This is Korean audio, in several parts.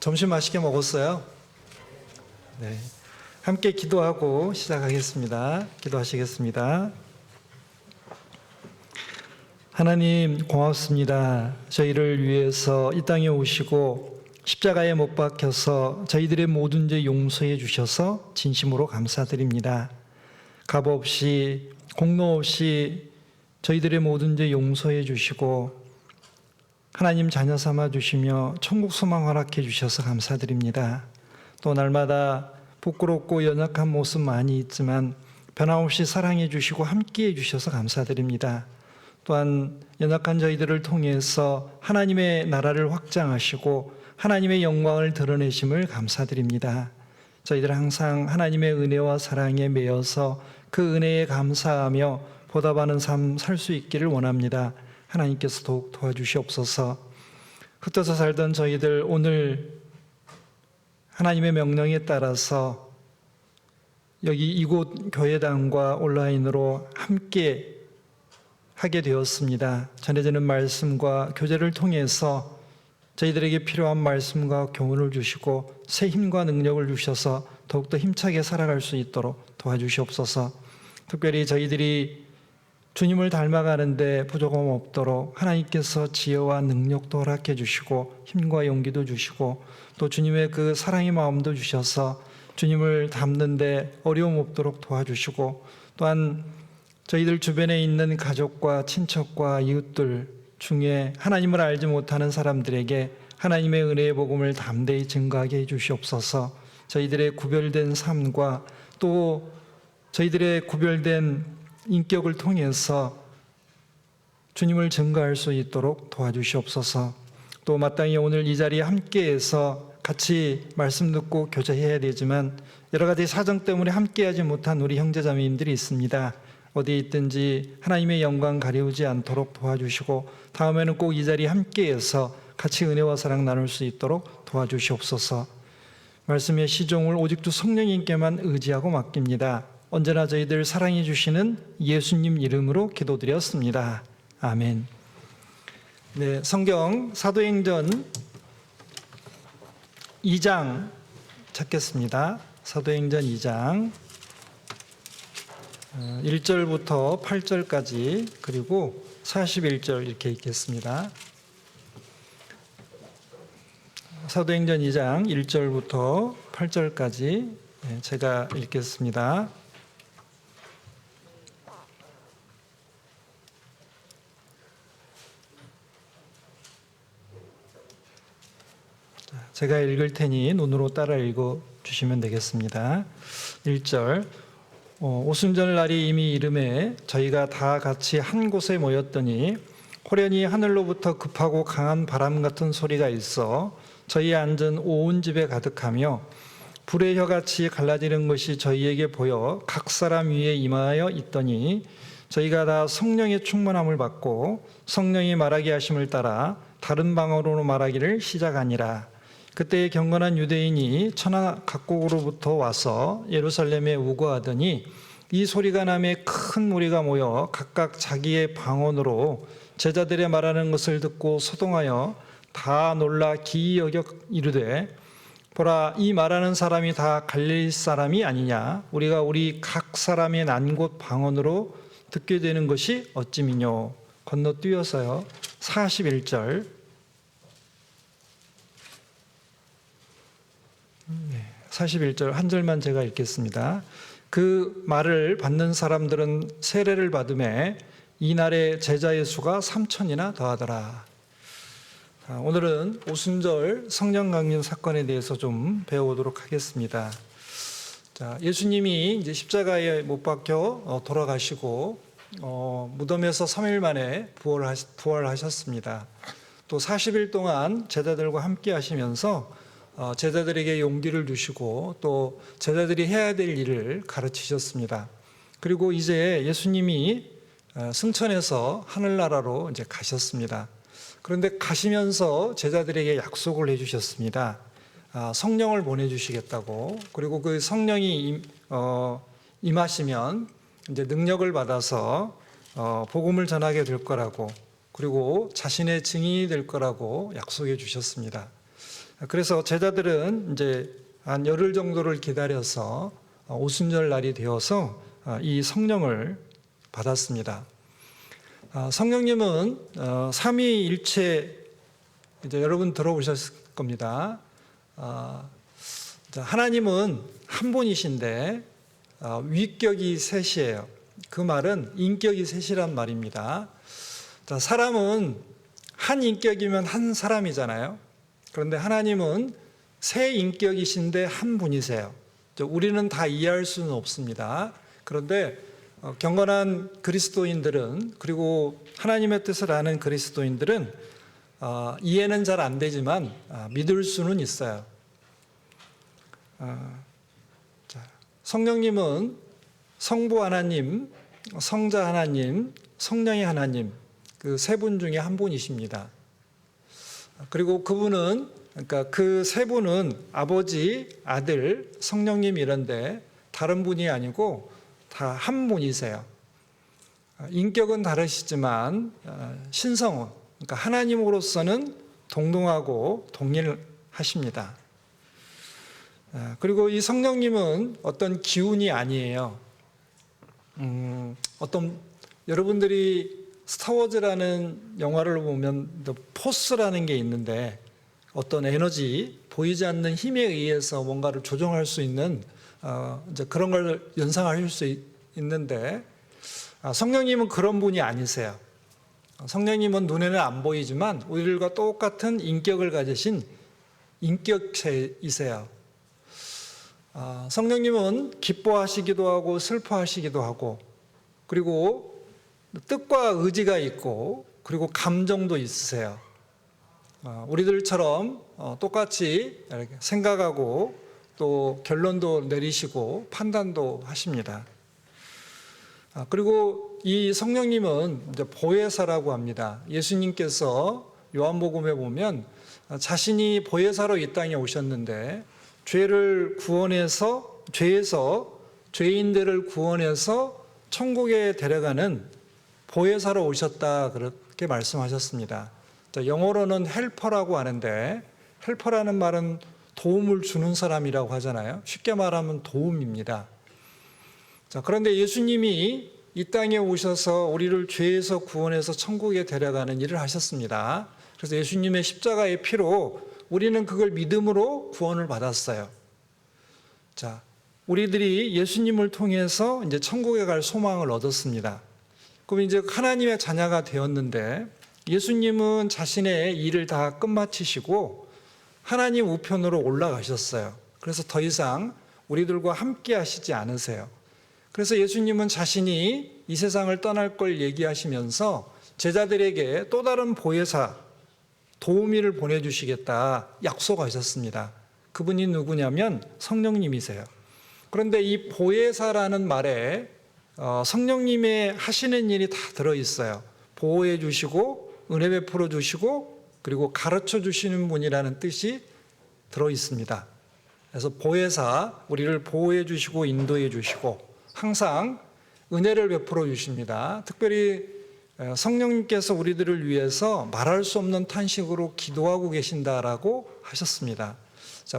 점심 맛있게 먹었어요? 네. 함께 기도하고 시작하겠습니다. 기도하시겠습니다. 하나님 고맙습니다. 저희를 위해서 이 땅에 오시고 십자가에 못 박혀서 저희들의 모든 죄 용서해 주셔서 진심으로 감사드립니다. 값 없이 공로 없이 저희들의 모든 죄 용서해 주시고 하나님 자녀 삼아 주시며 천국 소망 허락해 주셔서 감사드립니다. 또 날마다 부끄럽고 연약한 모습 많이 있지만 변함없이 사랑해 주시고 함께해 주셔서 감사드립니다. 또한 연약한 저희들을 통해서 하나님의 나라를 확장하시고 하나님의 영광을 드러내심을 감사드립니다. 저희들 항상 하나님의 은혜와 사랑에 매여서 그 은혜에 감사하며 보답하는 삶 살 수 있기를 원합니다. 하나님께서 더욱 도와주시옵소서. 흩어져 살던 저희들 오늘 하나님의 명령에 따라서 여기 이곳 교회당과 온라인으로 함께 하게 되었습니다. 전해지는 말씀과 교제를 통해서 저희들에게 필요한 말씀과 교훈을 주시고 새 힘과 능력을 주셔서 더욱더 힘차게 살아갈 수 있도록 도와주시옵소서. 특별히 저희들이 주님을 닮아가는데 부족함 없도록 하나님께서 지혜와 능력도 허락해 주시고 힘과 용기도 주시고 또 주님의 그 사랑의 마음도 주셔서 주님을 닮는데 어려움 없도록 도와주시고 또한 저희들 주변에 있는 가족과 친척과 이웃들 중에 하나님을 알지 못하는 사람들에게 하나님의 은혜의 복음을 담대히 증거하게 해 주시옵소서. 저희들의 구별된 삶과 또 저희들의 구별된 인격을 통해서 주님을 증거할 수 있도록 도와주시옵소서. 또 마땅히 오늘 이 자리에 함께해서 같이 말씀 듣고 교제해야 되지만 여러 가지 사정 때문에 함께하지 못한 우리 형제자매님들이 있습니다. 어디에 있든지 하나님의 영광 가리우지 않도록 도와주시고 다음에는 꼭 이 자리에 함께해서 같이 은혜와 사랑 나눌 수 있도록 도와주시옵소서. 말씀의 시종을 오직 주 성령님께만 의지하고 맡깁니다. 언제나 저희들 사랑해 주시는 예수님 이름으로 기도드렸습니다. 아멘. 네, 성경 사도행전 2장 찾겠습니다. 사도행전 2장 1절부터 8절까지 그리고 41절 이렇게 읽겠습니다. 사도행전 2장 1절부터 8절까지 제가 읽겠습니다. 제가 읽을 테니 눈으로 따라 읽어주시면 되겠습니다. 1절 오순절 날이 이미 이름에 저희가 다 같이 한 곳에 모였더니 호련히 하늘로부터 급하고 강한 바람 같은 소리가 있어 저희 앉은 온 집에 가득하며 불의 혀같이 갈라지는 것이 저희에게 보여 각 사람 위에 임하여 있더니 저희가 다 성령의 충만함을 받고 성령이 말하게 하심을 따라 다른 방언으로 말하기를 시작하니라. 그때 경건한 유대인이 천하 각국으로부터 와서 예루살렘에 우거하더니 이 소리가 나매 큰 무리가 모여 각각 자기의 방언으로 제자들의 말하는 것을 듣고 소동하여 다 놀라 기이 여겨 이르되 보라 이 말하는 사람이 다 갈릴리 사람이 아니냐 우리가 우리 각 사람의 난 곳 방언으로 듣게 되는 것이 어찌미뇨. 건너뛰어서요 41절 41절 한 절만 제가 읽겠습니다. 그 말을 받는 사람들은 세례를 받음에 이날의 제자의 수가 3,000이나 더하더라. 오늘은 오순절 성령 강림 사건에 대해서 좀 배워보도록 하겠습니다. 자, 예수님이 이제 십자가에 못 박혀 돌아가시고 무덤에서 3일 만에 부활하셨습니다. 또 40일 동안 제자들과 함께 하시면서 제자들에게 용기를 주시고 또 제자들이 해야 될 일을 가르치셨습니다. 그리고 이제 예수님이 승천해서 하늘나라로 이제 가셨습니다. 그런데 가시면서 제자들에게 약속을 해주셨습니다. 성령을 보내주시겠다고. 그리고 그 성령이 임하시면 이제 능력을 받아서 복음을 전하게 될 거라고, 그리고 자신의 증인이 될 거라고 약속해 주셨습니다. 그래서 제자들은 이제 한 열흘 정도를 기다려서 오순절 날이 되어서 이 성령을 받았습니다. 성령님은 삼위일체, 이제 여러분 들어보셨을 겁니다. 하나님은 한 분이신데 위격이 셋이에요. 그 말은 인격이 셋이란 말입니다. 사람은 한 인격이면 한 사람이잖아요. 그런데 하나님은 세 인격이신데 한 분이세요. 우리는 다 이해할 수는 없습니다. 그런데 경건한 그리스도인들은, 그리고 하나님의 뜻을 아는 그리스도인들은 이해는 잘 안 되지만 믿을 수는 있어요. 성령님은 성부 하나님, 성자 하나님, 성령의 하나님, 그 세 분 중에 한 분이십니다. 그리고 그분은, 그러니까 그 세 분은 아버지, 아들, 성령님 이런데 다른 분이 아니고 다 한 분이세요. 인격은 다르시지만 신성은, 그러니까 하나님으로서는 동등하고 동일하십니다. 그리고 이 성령님은 어떤 기운이 아니에요. 여러분들이 스타워즈라는 영화를 보면 포스라는 게 있는데 어떤 에너지, 보이지 않는 힘에 의해서 뭔가를 조정할 수 있는 이제 그런 걸 연상할 수 있는데 성령님은 그런 분이 아니세요. 성령님은 눈에는 안 보이지만 우리들과 똑같은 인격을 가지신 인격체이세요. 성령님은 기뻐하시기도 하고 슬퍼하시기도 하고, 그리고 뜻과 의지가 있고, 그리고 감정도 있으세요. 우리들처럼 똑같이 생각하고 또 결론도 내리시고 판단도 하십니다. 그리고 이 성령님은 이제 보혜사라고 합니다. 예수님께서 요한복음에 보면 자신이 보혜사로 이 땅에 오셨는데 죄에서 죄인들을 구원해서 천국에 데려가는 보혜사로 오셨다, 그렇게 말씀하셨습니다. 영어로는 헬퍼라고 하는데, 헬퍼라는 말은 도움을 주는 사람이라고 하잖아요. 쉽게 말하면 도움입니다. 그런데 예수님이 이 땅에 오셔서 우리를 죄에서 구원해서 천국에 데려가는 일을 하셨습니다. 그래서 예수님의 십자가의 피로 우리는 그걸 믿음으로 구원을 받았어요. 우리들이 예수님을 통해서 이제 천국에 갈 소망을 얻었습니다. 그럼 이제 하나님의 자녀가 되었는데, 예수님은 자신의 일을 다 끝마치시고 하나님 우편으로 올라가셨어요. 그래서 더 이상 우리들과 함께 하시지 않으세요. 그래서 예수님은 자신이 이 세상을 떠날 걸 얘기하시면서 제자들에게 또 다른 보혜사, 도우미를 보내주시겠다 약속하셨습니다. 그분이 누구냐면 성령님이세요. 그런데 이 보혜사라는 말에 성령님의 하시는 일이 다 들어있어요. 보호해 주시고 은혜 베풀어 주시고 그리고 가르쳐 주시는 분이라는 뜻이 들어있습니다. 그래서 보혜사, 우리를 보호해 주시고 인도해 주시고 항상 은혜를 베풀어 주십니다. 특별히 성령님께서 우리들을 위해서 말할 수 없는 탄식으로 기도하고 계신다라고 하셨습니다.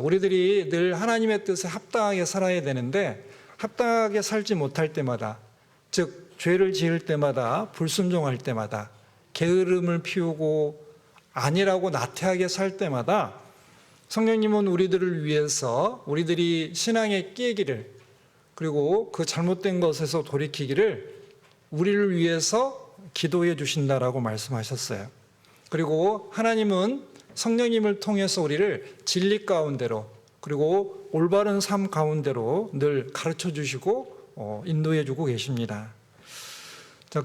우리들이 늘 하나님의 뜻에 합당하게 살아야 되는데 합당하게 살지 못할 때마다, 즉 죄를 지을 때마다, 불순종할 때마다, 게으름을 피우고 아니라고 나태하게 살 때마다 성령님은 우리들을 위해서 우리들이 신앙에 깨기를, 그리고 그 잘못된 것에서 돌이키기를 우리를 위해서 기도해 주신다라고 말씀하셨어요. 그리고 하나님은 성령님을 통해서 우리를 진리 가운데로, 그리고 올바른 삶 가운데로 늘 가르쳐 주시고 인도해 주고 계십니다.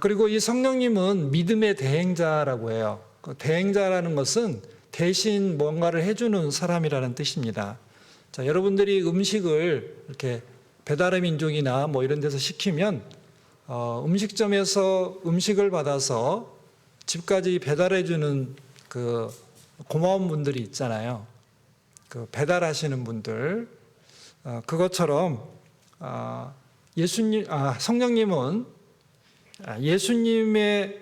그리고 이 성령님은 믿음의 대행자라고 해요. 그 대행자라는 것은 대신 뭔가를 해주는 사람이라는 뜻입니다. 여러분들이 음식을 이렇게 배달의 민족이나 뭐 이런 데서 시키면 음식점에서 음식을 받아서 집까지 배달해 주는 그 고마운 분들이 있잖아요. 그 배달하시는 분들. 그것처럼 성령님은 예수님의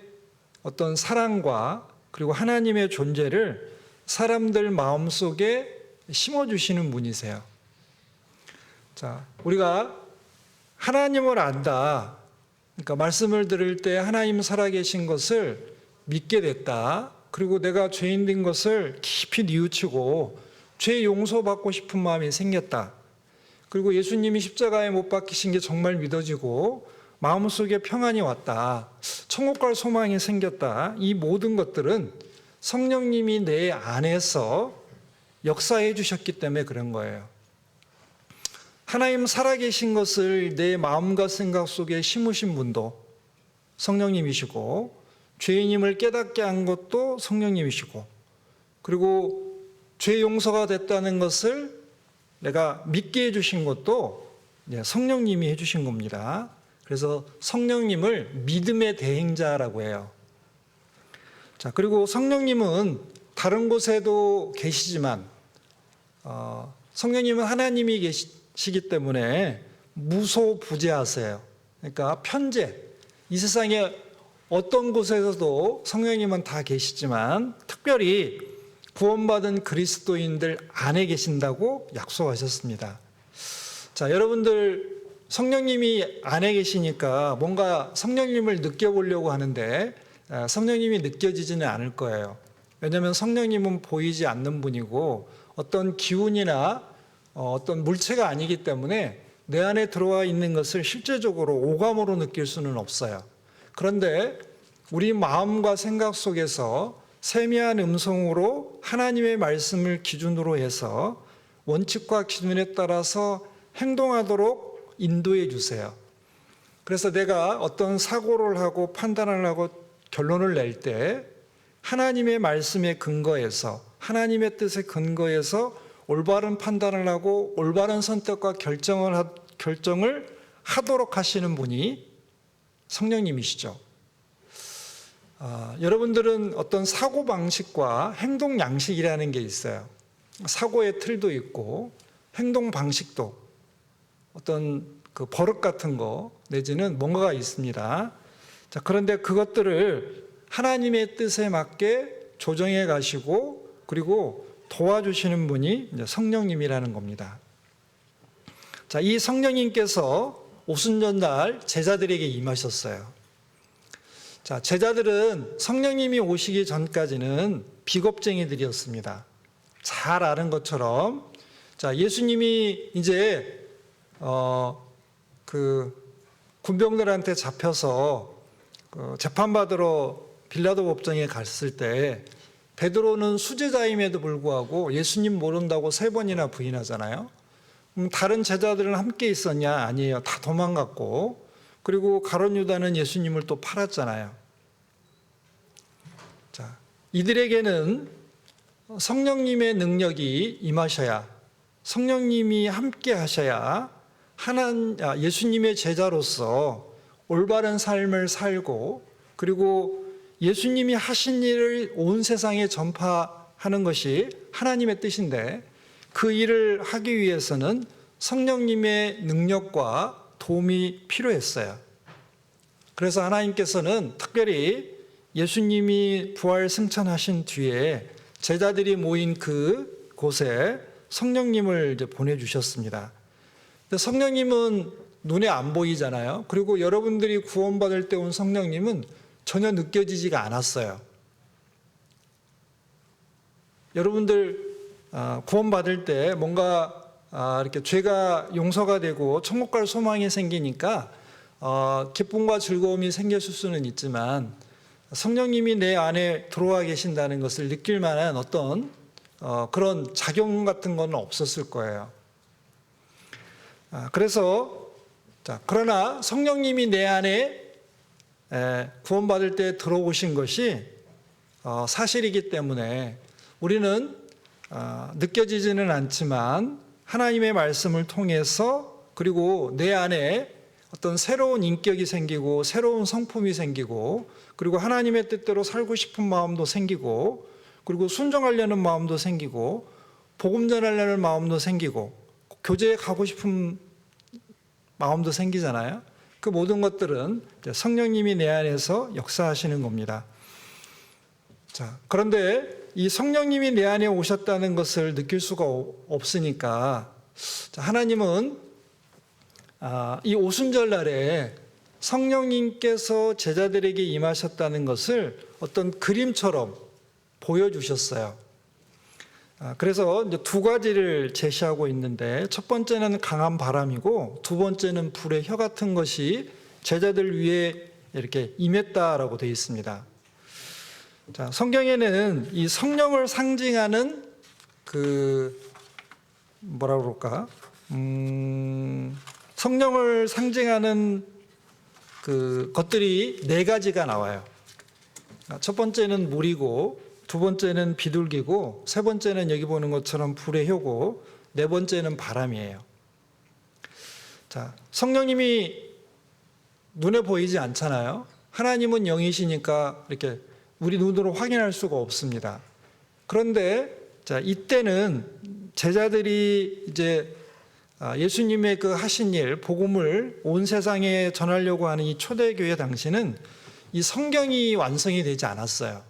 어떤 사랑과 그리고 하나님의 존재를 사람들 마음속에 심어주시는 분이세요. 자, 우리가 하나님을 안다. 그러니까 말씀을 들을 때 하나님 살아계신 것을 믿게 됐다. 그리고 내가 죄인 된 것을 깊이 뉘우치고 죄 용서받고 싶은 마음이 생겼다. 그리고 예수님이 십자가에 못 박히신 게 정말 믿어지고 마음속에 평안이 왔다. 천국 갈 소망이 생겼다. 이 모든 것들은 성령님이 내 안에서 역사해 주셨기 때문에 그런 거예요. 하나님 살아계신 것을 내 마음과 생각 속에 심으신 분도 성령님이시고, 죄인임을 깨닫게 한 것도 성령님이시고, 그리고 죄 용서가 됐다는 것을 내가 믿게 해주신 것도 성령님이 해주신 겁니다. 그래서 성령님을 믿음의 대행자라고 해요. 자, 그리고 성령님은 다른 곳에도 계시지만, 성령님은 하나님이 계시기 때문에 무소부재하세요. 그러니까 편재, 이 세상에 어떤 곳에서도 성령님은 다 계시지만 특별히 구원받은 그리스도인들 안에 계신다고 약속하셨습니다. 자, 여러분들 성령님이 안에 계시니까 뭔가 성령님을 느껴보려고 하는데 성령님이 느껴지지는 않을 거예요. 왜냐하면 성령님은 보이지 않는 분이고 어떤 기운이나 어떤 물체가 아니기 때문에 내 안에 들어와 있는 것을 실제적으로 오감으로 느낄 수는 없어요. 그런데 우리 마음과 생각 속에서 세미한 음성으로 하나님의 말씀을 기준으로 해서 원칙과 기준에 따라서 행동하도록 인도해 주세요. 그래서 내가 어떤 사고를 하고 판단을 하고 결론을 낼 때 하나님의 말씀에 근거해서, 하나님의 뜻에 근거해서 올바른 판단을 하고 올바른 선택과 결정을 하도록 하시는 분이 성령님이시죠. 여러분들은 어떤 사고방식과 행동 양식이라는 게 있어요. 사고의 틀도 있고 행동 방식도 어떤 그 버릇 같은 거 내지는 뭔가가 있습니다. 자, 그런데 그것들을 하나님의 뜻에 맞게 조정해 가시고 그리고 도와주시는 분이 이제 성령님이라는 겁니다. 자, 이 성령님께서 오순절날 제자들에게 임하셨어요. 자, 제자들은 성령님이 오시기 전까지는 비겁쟁이들이었습니다. 잘 아는 것처럼, 자, 예수님이 이제 그 군병들한테 잡혀서 재판받으러 빌라도 법정에 갔을 때 베드로는 수제자임에도 불구하고 예수님 모른다고 3번이나 부인하잖아요. 다른 제자들은 함께 있었냐? 아니에요. 다 도망갔고, 그리고 가룟 유다는 예수님을 또 팔았잖아요. 자, 이들에게는 성령님의 능력이 임하셔야, 성령님이 함께 하셔야 예수님의 제자로서 올바른 삶을 살고, 그리고 예수님이 하신 일을 온 세상에 전파하는 것이 하나님의 뜻인데, 그 일을 하기 위해서는 성령님의 능력과 도움이 필요했어요. 그래서 하나님께서는 특별히 예수님이 부활 승천하신 뒤에 제자들이 모인 그 곳에 성령님을 이제 보내주셨습니다. 근데 성령님은 눈에 안 보이잖아요. 그리고 여러분들이 구원받을 때 온 성령님은 전혀 느껴지지가 않았어요. 여러분들 구원받을 때 뭔가 이렇게 죄가 용서가 되고 천국 갈 소망이 생기니까 기쁨과 즐거움이 생겼을 수는 있지만 성령님이 내 안에 들어와 계신다는 것을 느낄 만한 어떤 그런 작용 같은 건 없었을 거예요. 그러나 성령님이 내 안에 구원받을 때 들어오신 것이 사실이기 때문에 우리는 느껴지지는 않지만 하나님의 말씀을 통해서, 그리고 내 안에 어떤 새로운 인격이 생기고 새로운 성품이 생기고, 그리고 하나님의 뜻대로 살고 싶은 마음도 생기고, 그리고 순종하려는 마음도 생기고, 복음 전하려는 마음도 생기고, 교제에 가고 싶은 마음도 생기잖아요. 그 모든 것들은 성령님이 내 안에서 역사하시는 겁니다. 자, 그런데 이 성령님이 내 안에 오셨다는 것을 느낄 수가 없으니까 하나님은 이 오순절 날에 성령님께서 제자들에게 임하셨다는 것을 어떤 그림처럼 보여주셨어요. 그래서 이제 두 가지를 제시하고 있는데, 첫 번째는 강한 바람이고 두 번째는 불의 혀 같은 것이 제자들 위에 이렇게 임했다라고 되어 있습니다. 자, 성경에는 이 성령을 상징하는 뭐라 그럴까? 성령을 상징하는 것들이 네 가지가 나와요. 첫 번째는 물이고, 두 번째는 비둘기고, 세 번째는 여기 보는 것처럼 불의 혀고, 네 번째는 바람이에요. 자, 성령님이 눈에 보이지 않잖아요. 하나님은 영이시니까 이렇게 우리 눈으로 확인할 수가 없습니다. 그런데 자, 이때는 제자들이 이제 예수님의 그 하신 일, 복음을 온 세상에 전하려고 하는 이 초대교회 당시는 이 성경이 완성이 되지 않았어요.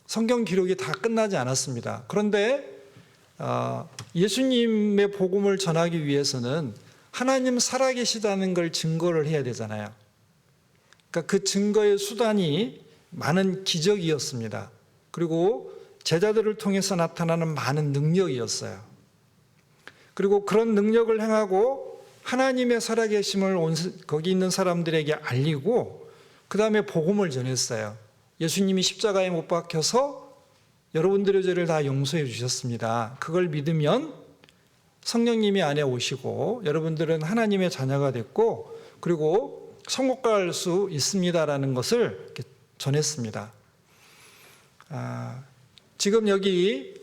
성경 기록이 다 끝나지 않았습니다. 그런데 예수님의 복음을 전하기 위해서는 하나님 살아계시다는 걸 증거를 해야 되잖아요. 그러니까 그 증거의 수단이 많은 기적이었습니다. 그리고 제자들을 통해서 나타나는 많은 능력이었어요. 그리고 그런 능력을 행하고 하나님의 살아계심을 거기 있는 사람들에게 알리고 그 다음에 복음을 전했어요. 예수님이 십자가에 못 박혀서 여러분들의 죄를 다 용서해 주셨습니다. 그걸 믿으면 성령님이 안에 오시고 여러분들은 하나님의 자녀가 됐고 그리고 천국 갈 수 있습니다라는 것을 이렇게 전했습니다. 지금 여기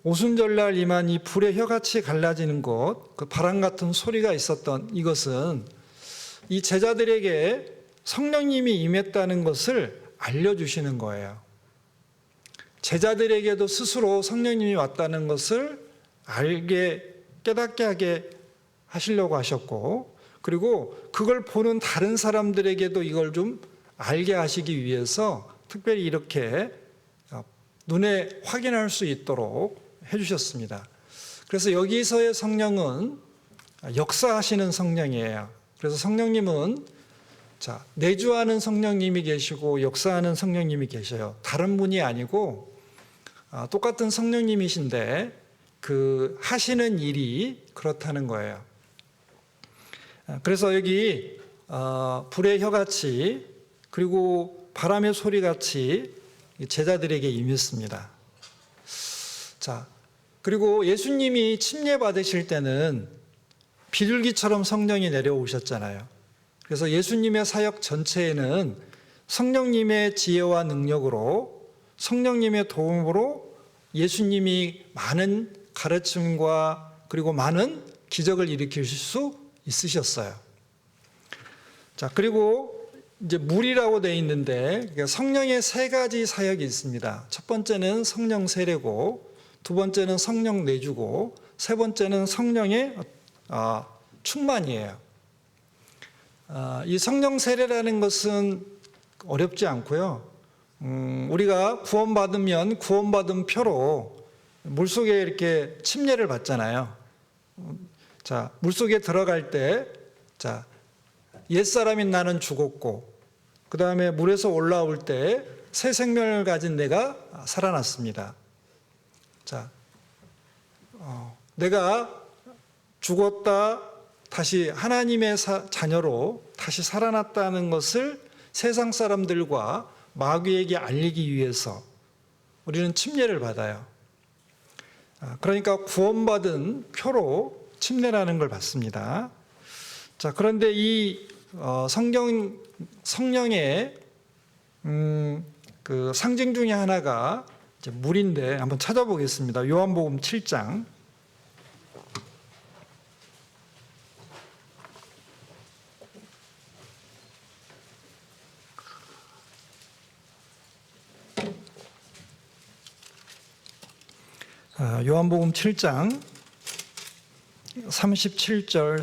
오순절날 임한 이 불의 혀같이 갈라지는 것, 그 바람 같은 소리가 있었던 이것은 이 제자들에게 성령님이 임했다는 것을 알려주시는 거예요. 제자들에게도 스스로 성령님이 왔다는 것을 깨닫게 하게 하시려고 하셨고, 그리고 그걸 보는 다른 사람들에게도 이걸 좀 알게 하시기 위해서 특별히 이렇게 눈에 확인할 수 있도록 해주셨습니다. 그래서 여기서의 성령은 역사하시는 성령이에요. 그래서 성령님은 내주하는 성령님이 계시고 역사하는 성령님이 계셔요. 다른 분이 아니고 똑같은 성령님이신데 그 하시는 일이 그렇다는 거예요. 그래서 여기 불의 혀같이 그리고 바람의 소리같이 제자들에게 임했습니다. 자, 그리고 예수님이 침례 받으실 때는 비둘기처럼 성령이 내려오셨잖아요. 그래서 예수님의 사역 전체에는 성령님의 지혜와 능력으로, 성령님의 도움으로 예수님이 많은 가르침과 그리고 많은 기적을 일으킬 수 있으셨어요. 자, 그리고 이제 물이라고 되어 있는데 성령의 세 가지 사역이 있습니다. 첫 번째는 성령 세례고, 두 번째는 성령 내주고, 세 번째는 성령의 충만이에요. 이 성령 세례라는 것은 어렵지 않고요. 우리가 구원받으면 구원받은 표로 물속에 이렇게 침례를 받잖아요. 자, 물속에 들어갈 때, 옛사람인 나는 죽었고, 그 다음에 물에서 올라올 때 새 생명을 가진 내가 살아났습니다. 자, 내가 죽었다 다시 하나님의 자녀로 다시 살아났다는 것을 세상 사람들과 마귀에게 알리기 위해서 우리는 침례를 받아요. 그러니까 구원받은 표로 침례라는 걸 받습니다. 자, 그런데 이 성령의 그 상징 중에 하나가 이제 물인데 한번 찾아보겠습니다. 요한복음 7장. 요한복음 7장 37절,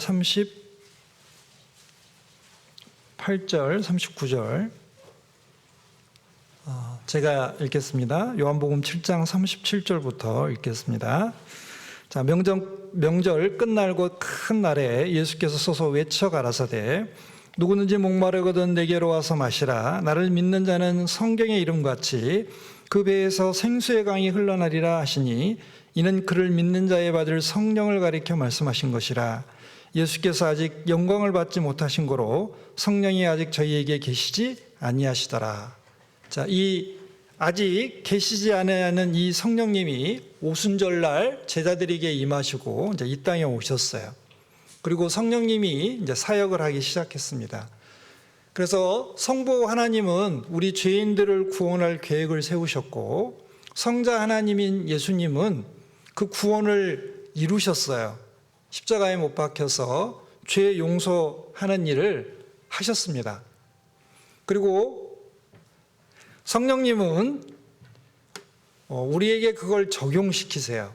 38절, 39절. 제가 읽겠습니다. 요한복음 7장 37절부터 읽겠습니다. 자, 명절 끝날고 큰 날에 예수께서 서서 외쳐 가라사대 누구든지 목마르거든 내게로 와서 마시라. 나를 믿는 자는 성경의 이름같이 그 배에서 생수의 강이 흘러나리라 하시니 이는 그를 믿는 자에 받을 성령을 가리켜 말씀하신 것이라. 예수께서 아직 영광을 받지 못하신 거로 성령이 아직 저희에게 계시지 아니하시더라. 자, 이 아직 계시지 않은 이 성령님이 오순절날 제자들에게 임하시고 이제 이 땅에 오셨어요. 그리고 성령님이 이제 사역을 하기 시작했습니다. 그래서 성부 하나님은 우리 죄인들을 구원할 계획을 세우셨고 성자 하나님인 예수님은 그 구원을 이루셨어요. 십자가에 못 박혀서 죄 용서하는 일을 하셨습니다. 그리고 성령님은 우리에게 그걸 적용시키세요.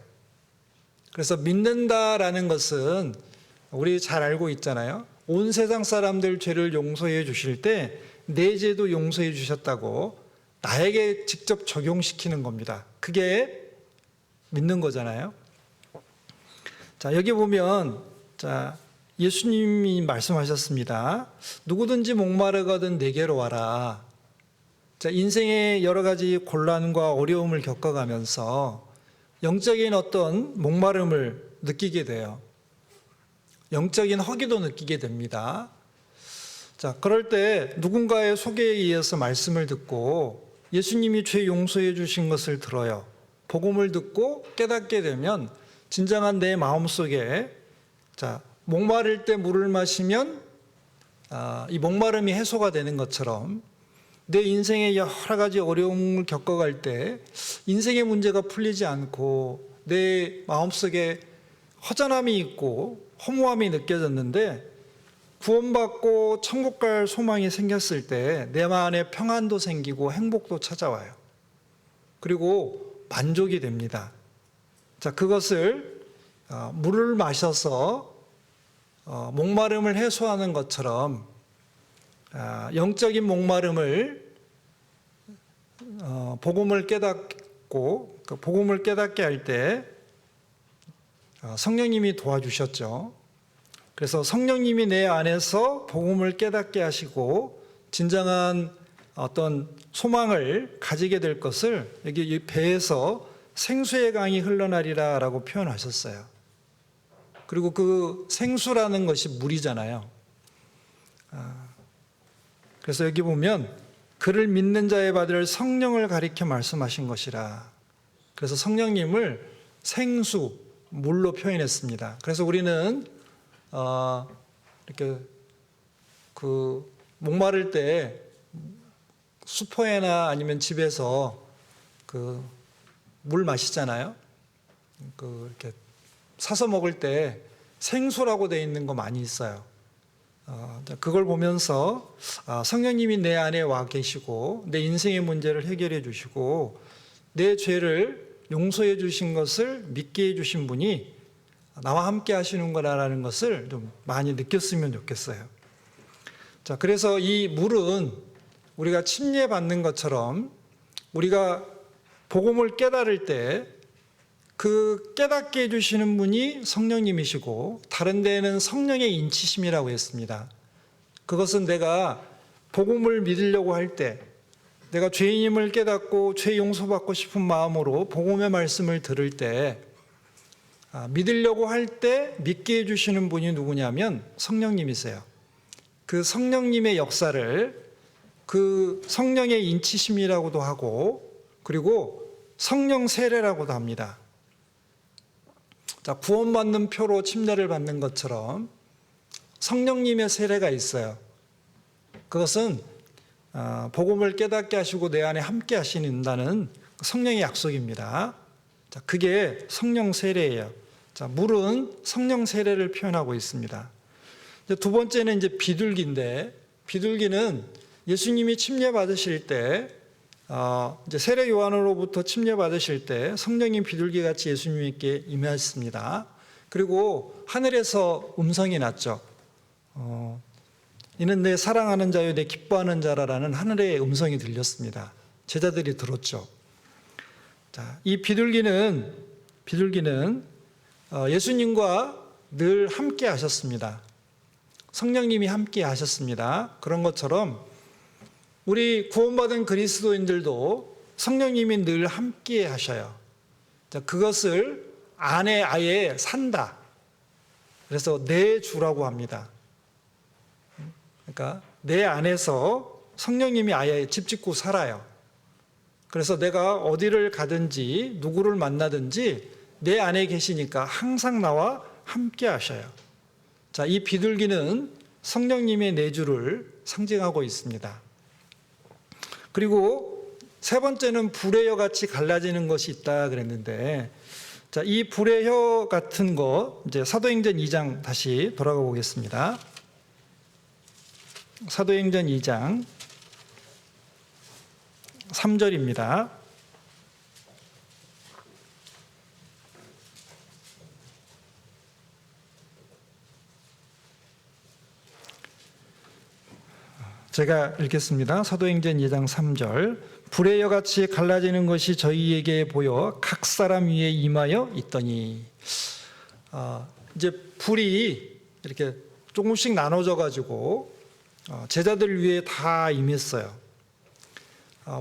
그래서 믿는다라는 것은 우리 잘 알고 있잖아요. 온 세상 사람들 죄를 용서해 주실 때 내 죄도 용서해 주셨다고 나에게 직접 적용시키는 겁니다. 그게 믿는 거잖아요. 자, 여기 보면 자, 예수님이 말씀하셨습니다. 누구든지 목마르거든 내게로 와라. 자, 인생의 여러 가지 곤란과 어려움을 겪어가면서 영적인 어떤 목마름을 느끼게 돼요. 영적인 허기도 느끼게 됩니다. 자, 그럴 때 누군가의 소개에 의해서 말씀을 듣고 예수님이 죄 용서해 주신 것을 들어요. 복음을 듣고 깨닫게 되면 진정한 내 마음속에 자, 목마를 때 물을 마시면 이 목마름이 해소가 되는 것처럼 내 인생의 여러 가지 어려움을 겪어갈 때 인생의 문제가 풀리지 않고 내 마음속에 허전함이 있고 허무함이 느껴졌는데 구원받고 천국 갈 소망이 생겼을 때 내 마음에 평안도 생기고 행복도 찾아와요. 그리고 만족이 됩니다. 자, 그것을 물을 마셔서 목마름을 해소하는 것처럼 영적인 목마름을 복음을 깨닫고 그 복음을 깨닫게 할 때 성령님이 도와주셨죠. 그래서 성령님이 내 안에서 복음을 깨닫게 하시고 진정한 어떤 소망을 가지게 될 것을 여기 배에서 생수의 강이 흘러나리라 라고 표현하셨어요. 그리고 그 생수라는 것이 물이잖아요. 그래서 여기 보면 그를 믿는 자에 받을 성령을 가리켜 말씀하신 것이라. 그래서 성령님을 생수, 물로 표현했습니다. 그래서 우리는 이렇게 그 목마를 때 슈퍼에나 아니면 집에서 그 물 마시잖아요. 그 이렇게 사서 먹을 때 생수라고 되어 있는 거 많이 있어요. 그걸 보면서 성령님이 내 안에 와 계시고 내 인생의 문제를 해결해 주시고 내 죄를 용서해 주신 것을 믿게 해 주신 분이 나와 함께 하시는 거라는 것을 좀 많이 느꼈으면 좋겠어요. 자, 그래서 이 물은 우리가 침례받는 것처럼 우리가 복음을 깨달을 때 그 깨닫게 해주시는 분이 성령님이시고 다른 데에는 성령의 인치심이라고 했습니다. 그것은 내가 복음을 믿으려고 할 때 내가 죄인임을 깨닫고 죄 용서받고 싶은 마음으로 복음의 말씀을 들을 때 믿으려고 할 때 믿게 해주시는 분이 누구냐면 성령님이세요. 그 성령님의 역사를 그 성령의 인치심이라고도 하고 그리고 성령 세례라고도 합니다. 자, 구원받는 표로 침례를 받는 것처럼 성령님의 세례가 있어요. 그것은 복음을 깨닫게 하시고 내 안에 함께 하신다는 성령의 약속입니다. 자, 그게 성령 세례예요. 자, 물은 성령 세례를 표현하고 있습니다. 이제 두 번째는 이제 비둘기인데 비둘기는 예수님이 침례 받으실 때 이제 세례 요한으로부터 침례 받으실 때 성령님 비둘기 같이 예수님께 임하셨습니다. 그리고 하늘에서 음성이 났죠. 이는 내 사랑하는 자요 내 기뻐하는 자라라는 하늘의 음성이 들렸습니다. 제자들이 들었죠. 자, 이 비둘기는 예수님과 늘 함께 하셨습니다. 성령님이 함께 하셨습니다. 그런 것처럼 우리 구원받은 그리스도인들도 성령님이 늘 함께 하셔요. 자, 그것을 안에 아예 산다. 그래서 내 주라고 합니다. 그러니까 내 안에서 성령님이 아예 집 짓고 살아요. 그래서 내가 어디를 가든지 누구를 만나든지 내 안에 계시니까 항상 나와 함께 하셔요. 자, 이 비둘기는 성령님의 내주를 상징하고 있습니다. 그리고 세 번째는 불의 혀 같이 갈라지는 것이 있다 그랬는데, 자, 이 불의 혀 같은 거 이제 사도행전 2장 다시 돌아가 보겠습니다. 사도행전 2장 3절입니다. 제가 읽겠습니다. 사도행전 2장 3절. 불의 여같이 갈라지는 것이 저희에게 보여 각 사람 위에 임하여 있더니, 이제 불이 이렇게 조금씩 나눠져 가지고 제자들 위에 다 임했어요.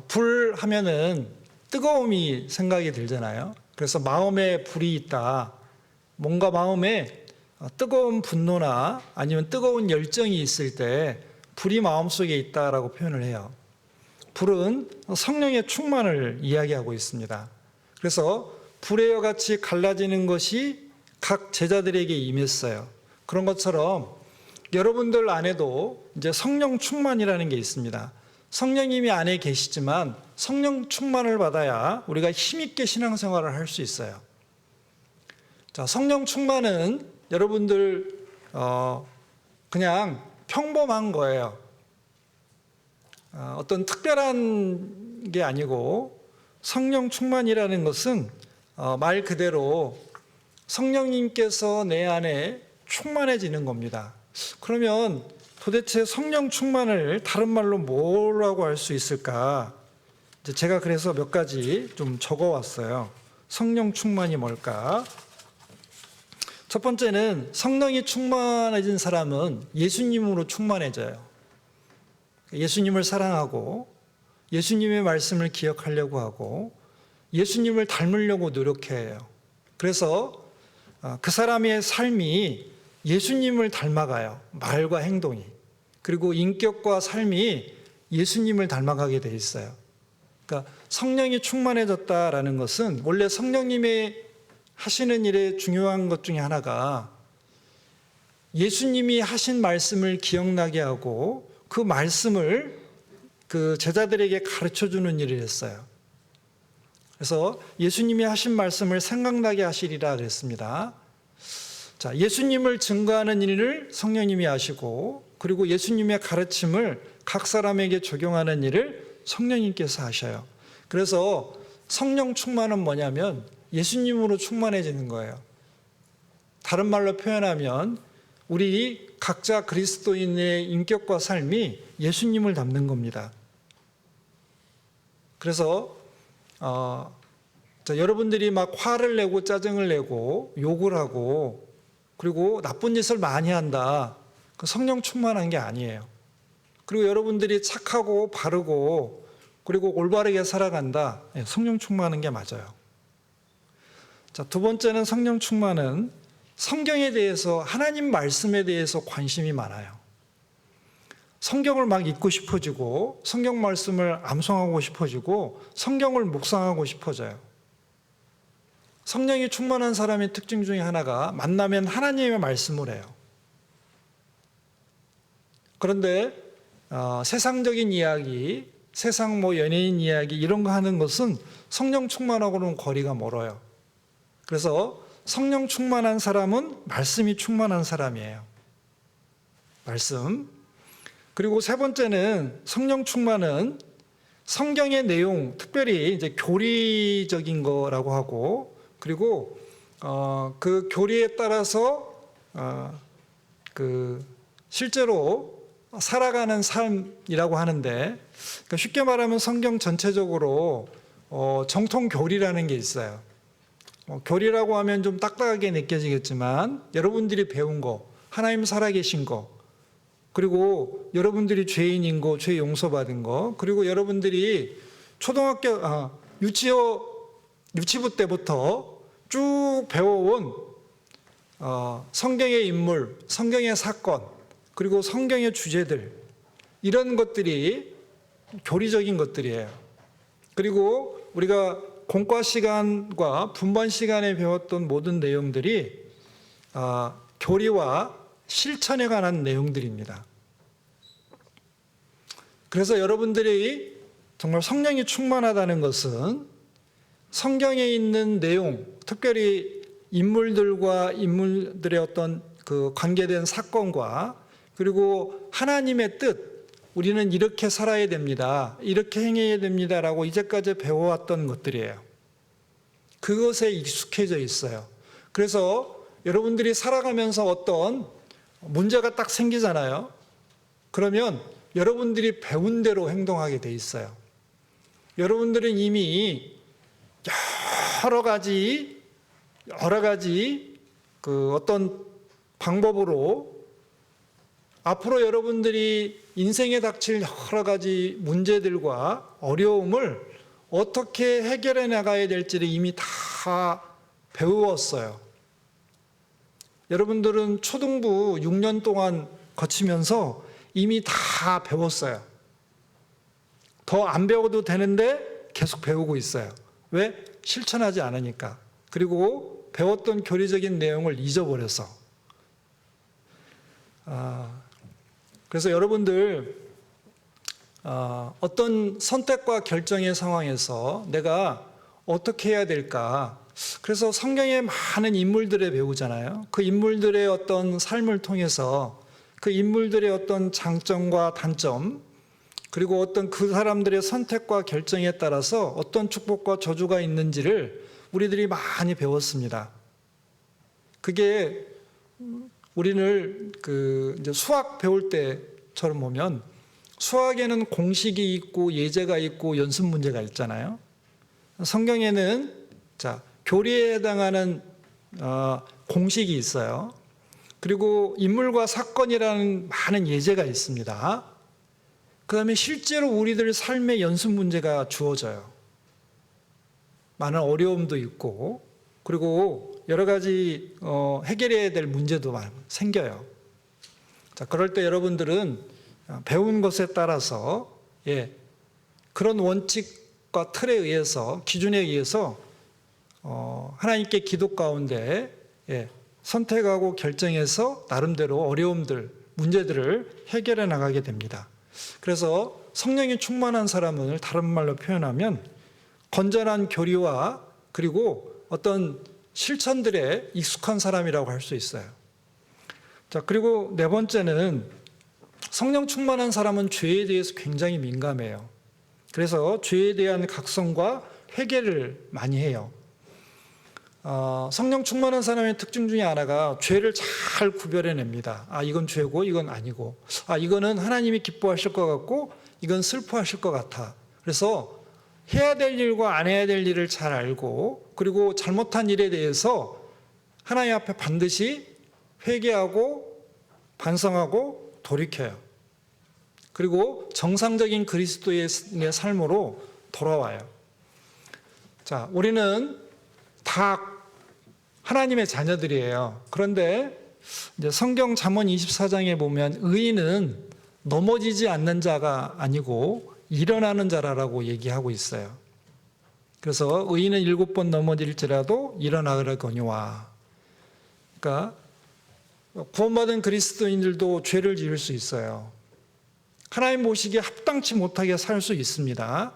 불 하면은 뜨거움이 생각이 들잖아요. 그래서 마음에 불이 있다. 뭔가 마음에 뜨거운 분노나 아니면 뜨거운 열정이 있을 때 불이 마음속에 있다라고 표현을 해요. 불은 성령의 충만을 이야기하고 있습니다. 그래서 불의 여같이 갈라지는 것이 각 제자들에게 임했어요. 그런 것처럼 여러분들 안에도 이제 성령 충만이라는 게 있습니다. 성령님이 안에 계시지만 성령 충만을 받아야 우리가 힘있게 신앙생활을 할 수 있어요. 자, 성령 충만은 여러분들 그냥 평범한 거예요. 어떤 특별한 게 아니고, 성령 충만이라는 것은 말 그대로 성령님께서 내 안에 충만해지는 겁니다. 그러면 도대체 성령 충만을 다른 말로 뭐라고 할 수 있을까? 제가 그래서 몇 가지 좀 적어왔어요. 성령 충만이 뭘까? 첫 번째는 성령이 충만해진 사람은 예수님으로 충만해져요. 예수님을 사랑하고 예수님의 말씀을 기억하려고 하고 예수님을 닮으려고 노력해요. 그래서 그 사람의 삶이 예수님을 닮아가요. 말과 행동이. 그리고 인격과 삶이 예수님을 닮아가게 돼 있어요. 그러니까 성령이 충만해졌다라는 것은 원래 성령님의 하시는 일의 중요한 것 중에 하나가 예수님이 하신 말씀을 기억나게 하고 그 말씀을 그 제자들에게 가르쳐주는 일을 했어요. 그래서 예수님이 하신 말씀을 생각나게 하시리라 그랬습니다. 자, 예수님을 증거하는 일을 성령님이 하시고, 그리고 예수님의 가르침을 각 사람에게 적용하는 일을 성령님께서 하셔요. 그래서 성령 충만은 뭐냐면 예수님으로 충만해지는 거예요. 다른 말로 표현하면 우리 각자 그리스도인의 인격과 삶이 예수님을 닮는 겁니다. 그래서 여러분들이 막 화를 내고 짜증을 내고 욕을 하고 그리고 나쁜 짓을 많이 한다. 그 성령 충만한 게 아니에요. 그리고 여러분들이 착하고 바르고 그리고 올바르게 살아간다. 성령 충만한 게 맞아요. 자, 두 번째는 성령 충만은 성경에 대해서, 하나님 말씀에 대해서 관심이 많아요. 성경을 막 읽고 싶어지고 성경 말씀을 암송하고 싶어지고 성경을 묵상하고 싶어져요. 성령이 충만한 사람의 특징 중에 하나가 만나면 하나님의 말씀을 해요. 그런데 세상적인 이야기, 세상 연예인 이야기 이런 거 하는 것은 성령 충만하고는 거리가 멀어요. 그래서 성령 충만한 사람은 말씀이 충만한 사람이에요. 말씀. 그리고 세 번째는 성령 충만은 성경의 내용, 특별히 이제 교리적인 거라고 하고, 그리고 그 교리에 따라서 그 실제로 살아가는 삶이라고 하는데, 그러니까 쉽게 말하면 성경 전체적으로 정통 교리라는 게 있어요. 교리라고 하면 좀 딱딱하게 느껴지겠지만 여러분들이 배운 거, 하나님 살아계신 거, 그리고 여러분들이 죄인인 거, 죄 용서받은 거, 그리고 여러분들이 유치부 때부터 쭉 배워온 성경의 인물, 성경의 사건, 그리고 성경의 주제들, 이런 것들이 교리적인 것들이에요. 그리고 우리가 공과 시간과 분반 시간에 배웠던 모든 내용들이 교리와 실천에 관한 내용들입니다. 그래서 여러분들이 정말 성령이 충만하다는 것은 성경에 있는 내용, 특별히 인물들의 어떤 그 관계된 사건과, 그리고 하나님의 뜻, 우리는 이렇게 살아야 됩니다, 이렇게 행해야 됩니다라고 이제까지 배워왔던 것들이에요. 그것에 익숙해져 있어요. 그래서 여러분들이 살아가면서 어떤 문제가 딱 생기잖아요. 그러면 여러분들이 배운 대로 행동하게 돼 있어요. 여러분들은 이미 여러 가지 그 어떤 방법으로 앞으로 여러분들이 인생에 닥칠 여러 가지 문제들과 어려움을 어떻게 해결해 나가야 될지를 이미 다 배웠어요. 여러분들은 초등부 6년 동안 거치면서 이미 다 배웠어요. 더 안 배워도 되는데 계속 배우고 있어요. 왜? 실천하지 않으니까. 그리고 배웠던 교리적인 내용을 잊어버려서. 그래서 여러분들 어떤 선택과 결정의 상황에서 내가 어떻게 해야 될까? 그래서 성경에 많은 인물들을 배우잖아요. 그 인물들의 어떤 삶을 통해서 그 인물들의 어떤 장점과 단점, 그리고 어떤 그 사람들의 선택과 결정에 따라서 어떤 축복과 저주가 있는지를 우리들이 많이 배웠습니다. 그게 우리를 이제 수학 배울 때처럼 보면 수학에는 공식이 있고 예제가 있고 연습 문제가 있잖아요. 성경에는 교리에 해당하는 공식이 있어요. 그리고 인물과 사건이라는 많은 예제가 있습니다. 그 다음에 실제로 우리들 삶의 연습 문제가 주어져요. 많은 어려움도 있고, 그리고 여러 가지 해결해야 될 문제도 생겨요. 그럴 때 여러분들은 배운 것에 따라서 그런 원칙과 틀에 의해서, 기준에 의해서 하나님께 기도 가운데 선택하고 결정해서 나름대로 어려움들, 문제들을 해결해 나가게 됩니다. 그래서 성령이 충만한 사람을 다른 말로 표현하면 건전한 교리와 그리고 어떤 실천들에 익숙한 사람이라고 할 수 있어요. 그리고 네 번째는 성령 충만한 사람은 죄에 대해서 굉장히 민감해요. 그래서 죄에 대한 각성과 회개를 많이 해요. 성령 충만한 사람의 특징 중에 하나가 죄를 잘 구별해냅니다. 이건 죄고 이건 아니고, 이거는 하나님이 기뻐하실 것 같고 이건 슬퍼하실 것 같아. 그래서 해야 될 일과 안 해야 될 일을 잘 알고, 그리고 잘못한 일에 대해서 하나님 앞에 반드시 회개하고 반성하고 돌이켜요. 그리고 정상적인 그리스도의 삶으로 돌아와요. 우리는 다 하나님의 자녀들이에요. 그런데 이제 성경 잠언 24장에 보면 의인은 넘어지지 않는 자가 아니고 일어나는 자라고 얘기하고 있어요. 그래서 의인은 7번 넘어질지라도 일어나거니와. 그러니까 구원받은 그리스도인들도 죄를 지을 수 있어요. 하나님 보시기에 합당치 못하게 살 수 있습니다.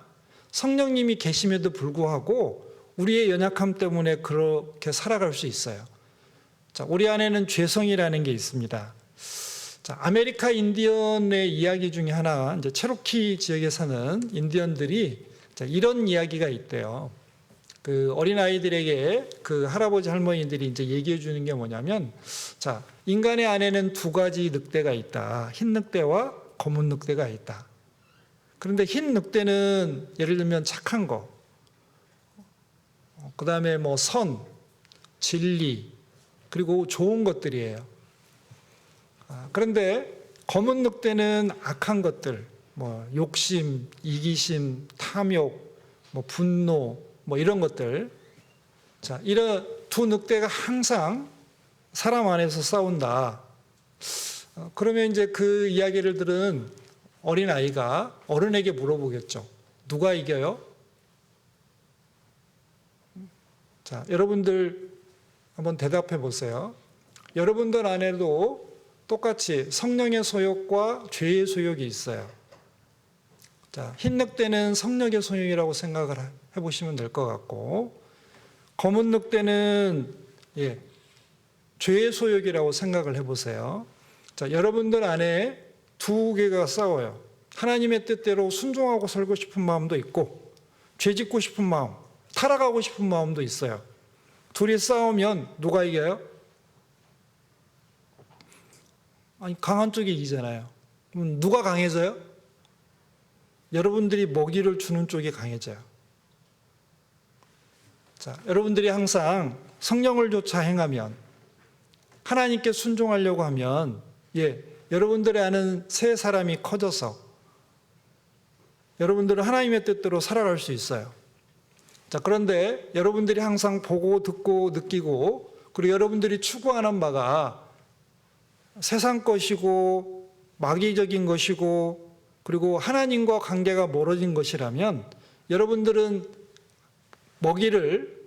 성령님이 계심에도 불구하고 우리의 연약함 때문에 그렇게 살아갈 수 있어요. 우리 안에는 죄성이라는 게 있습니다. 아메리카 인디언의 이야기 중에 하나, 이제 체로키 지역에 사는 인디언들이 이런 이야기가 있대요. 그 어린아이들에게 그 할아버지 할머니들이 이제 얘기해 주는 게 뭐냐면, 인간의 안에는 두 가지 늑대가 있다. 흰 늑대와 검은 늑대가 있다. 그런데 흰 늑대는 예를 들면 착한 거, 그 다음에 뭐 선, 진리, 그리고 좋은 것들이에요. 그런데 검은 늑대는 악한 것들, 뭐 욕심, 이기심, 탐욕, 뭐 분노, 뭐 이런 것들. 자, 이런 두 늑대가 항상 사람 안에서 싸운다. 그러면 이제 그 이야기를 들은 어린아이가 어른에게 물어보겠죠. 누가 이겨요? 자, 여러분들 한번 대답해 보세요. 여러분들 안에도 똑같이 성령의 소욕과 죄의 소욕이 있어요. 자, 흰 늑대는 성령의 소욕이라고 생각을 해보시면 될 것 같고, 검은 늑대는 죄의 소욕이라고 생각을 해보세요. 자, 여러분들 안에 두 개가 싸워요. 하나님의 뜻대로 순종하고 살고 싶은 마음도 있고, 죄 짓고 싶은 마음, 타락하고 싶은 마음도 있어요. 둘이 싸우면 누가 이겨요? 아니, 강한 쪽이 이기잖아요. 그럼 누가 강해져요? 여러분들이 먹이를 주는 쪽이 강해져요. 자, 여러분들이 항상 성령을 쫓아 행하면, 하나님께 순종하려고 하면, 여러분들의 아는 새 사람이 커져서 여러분들은 하나님의 뜻대로 살아갈 수 있어요. 자, 그런데 여러분들이 항상 보고 듣고 느끼고, 그리고 여러분들이 추구하는 바가 세상 것이고 마귀적인 것이고, 그리고 하나님과 관계가 멀어진 것이라면 여러분들은 먹이를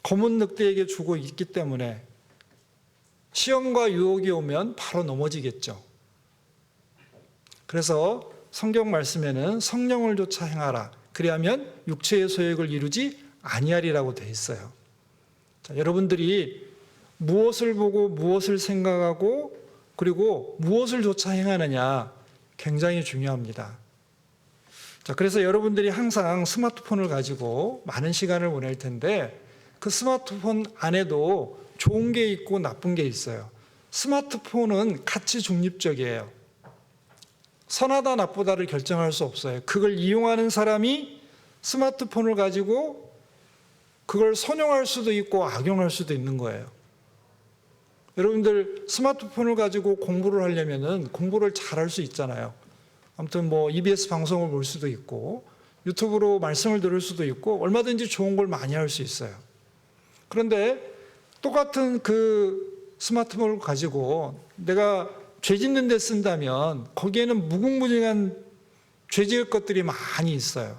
검은 늑대에게 주고 있기 때문에 시험과 유혹이 오면 바로 넘어지겠죠. 그래서 성경 말씀에는 성령을 쫓아 행하라. 그리하면 육체의 소욕을 이루지 아니하리라고 되어 있어요. 자, 여러분들이 무엇을 보고 무엇을 생각하고 그리고 무엇을 쫓아 행하느냐 굉장히 중요합니다. 자, 그래서 여러분들이 항상 스마트폰을 가지고 많은 시간을 보낼 텐데 그 스마트폰 안에도 좋은 게 있고 나쁜 게 있어요. 스마트폰은 가치 중립적이에요. 선하다 나쁘다를 결정할 수 없어요. 그걸 이용하는 사람이 스마트폰을 가지고 그걸 선용할 수도 있고 악용할 수도 있는 거예요. 여러분들 스마트폰을 가지고 공부를 하려면은 공부를 잘할 수 있잖아요. 아무튼 뭐 EBS 방송을 볼 수도 있고 유튜브로 말씀을 들을 수도 있고 얼마든지 좋은 걸 많이 할 수 있어요. 그런데 똑같은 그 스마트폰을 가지고 내가 죄 짓는 데 쓴다면 거기에는 무궁무진한 죄 지을 것들이 많이 있어요.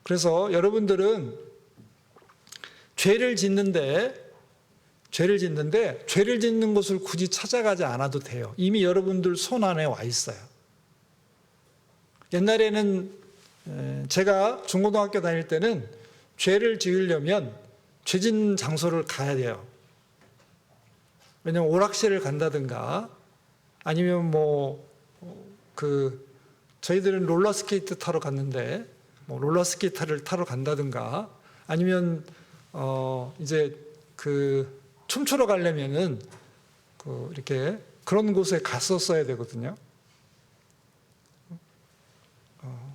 그래서 여러분들은 죄를 짓는데 죄를 짓는 것을 굳이 찾아가지 않아도 돼요. 이미 여러분들 손 안에 와 있어요. 옛날에는 제가 중고등학교 다닐 때는 죄를 지으려면 죄 짓는 장소를 가야 돼요. 왜냐면 오락실을 간다든가 아니면 저희들은 롤러스케이트 타러 갔는데 롤러스케이트를 타러 간다든가 아니면 이제 춤추러 가려면은 이렇게 그런 곳에 갔었어야 되거든요.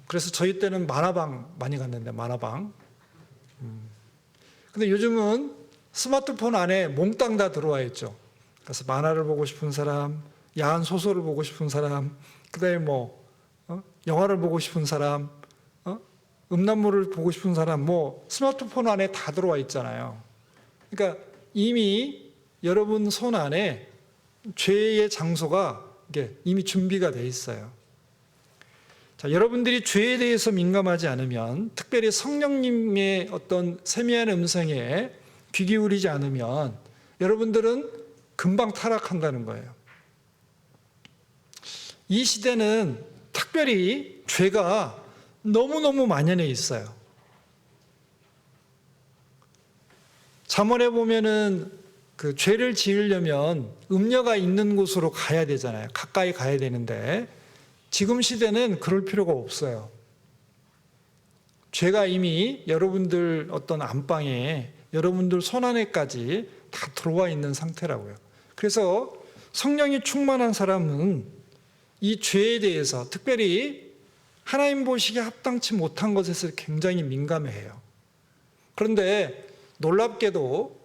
그래서 저희 때는 만화방 많이 갔는데 만화방. 근데 요즘은 스마트폰 안에 몽땅 다 들어와 있죠. 그래서 만화를 보고 싶은 사람, 야한 소설을 보고 싶은 사람, 그다음에 영화를 보고 싶은 사람, 음란물을 보고 싶은 사람, 스마트폰 안에 다 들어와 있잖아요. 그러니까 이미 여러분 손 안에 죄의 장소가 이미 준비가 돼 있어요. 자, 여러분들이 죄에 대해서 민감하지 않으면, 특별히 성령님의 어떤 세미한 음성에 귀 기울이지 않으면 여러분들은 금방 타락한다는 거예요. 이 시대는 특별히 죄가 너무너무 만연해 있어요. 잠언에 보면은 그 죄를 지으려면 음녀가 있는 곳으로 가야 되잖아요. 가까이 가야 되는데 지금 시대는 그럴 필요가 없어요. 죄가 이미 여러분들 어떤 안방에 여러분들 손 안에까지 다 들어와 있는 상태라고요. 그래서 성령이 충만한 사람은 이 죄에 대해서, 특별히 하나님 보시기에 합당치 못한 것에서 굉장히 민감해요. 그런데 놀랍게도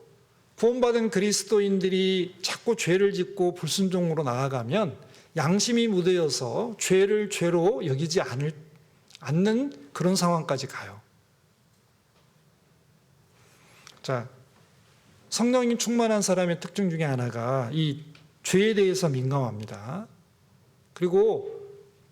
구원받은 그리스도인들이 자꾸 죄를 짓고 불순종으로 나아가면 양심이 무뎌서 죄를 죄로 여기지 않는 그런 상황까지 가요. 자, 성령이 충만한 사람의 특징 중에 하나가 이 죄에 대해서 민감합니다. 그리고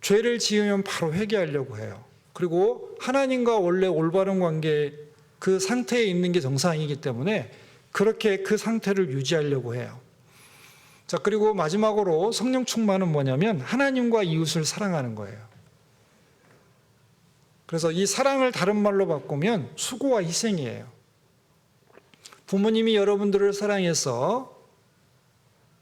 죄를 지으면 바로 회개하려고 해요. 그리고 하나님과 원래 올바른 관계, 그 상태에 있는 게 정상이기 때문에 그렇게 그 상태를 유지하려고 해요. 자, 그리고 마지막으로 성령 충만은 뭐냐면 하나님과 이웃을 사랑하는 거예요. 그래서 이 사랑을 다른 말로 바꾸면 수고와 희생이에요. 부모님이 여러분들을 사랑해서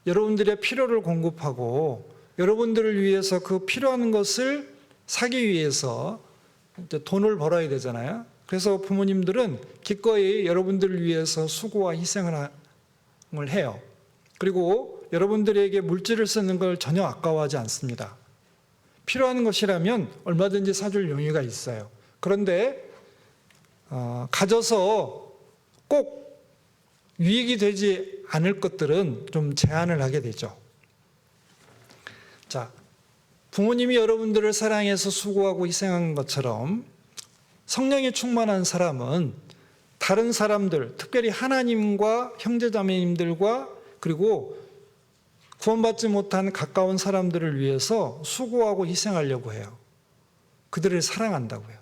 여러분들의 필요를 공급하고 여러분들을 위해서 그 필요한 것을 사기 위해서 돈을 벌어야 되잖아요. 그래서 부모님들은 기꺼이 여러분들을 위해서 수고와 희생을 해요. 그리고 여러분들에게 물질을 쓰는 걸 전혀 아까워하지 않습니다. 필요한 것이라면 얼마든지 사줄 용의가 있어요. 그런데 가져서 꼭 유익이 되지 않을 것들은 좀 제한을 하게 되죠. 자, 부모님이 여러분들을 사랑해서 수고하고 희생한 것처럼 성령이 충만한 사람은 다른 사람들, 특별히 하나님과 형제자매님들과 그리고 구원받지 못한 가까운 사람들을 위해서 수고하고 희생하려고 해요. 그들을 사랑한다고요.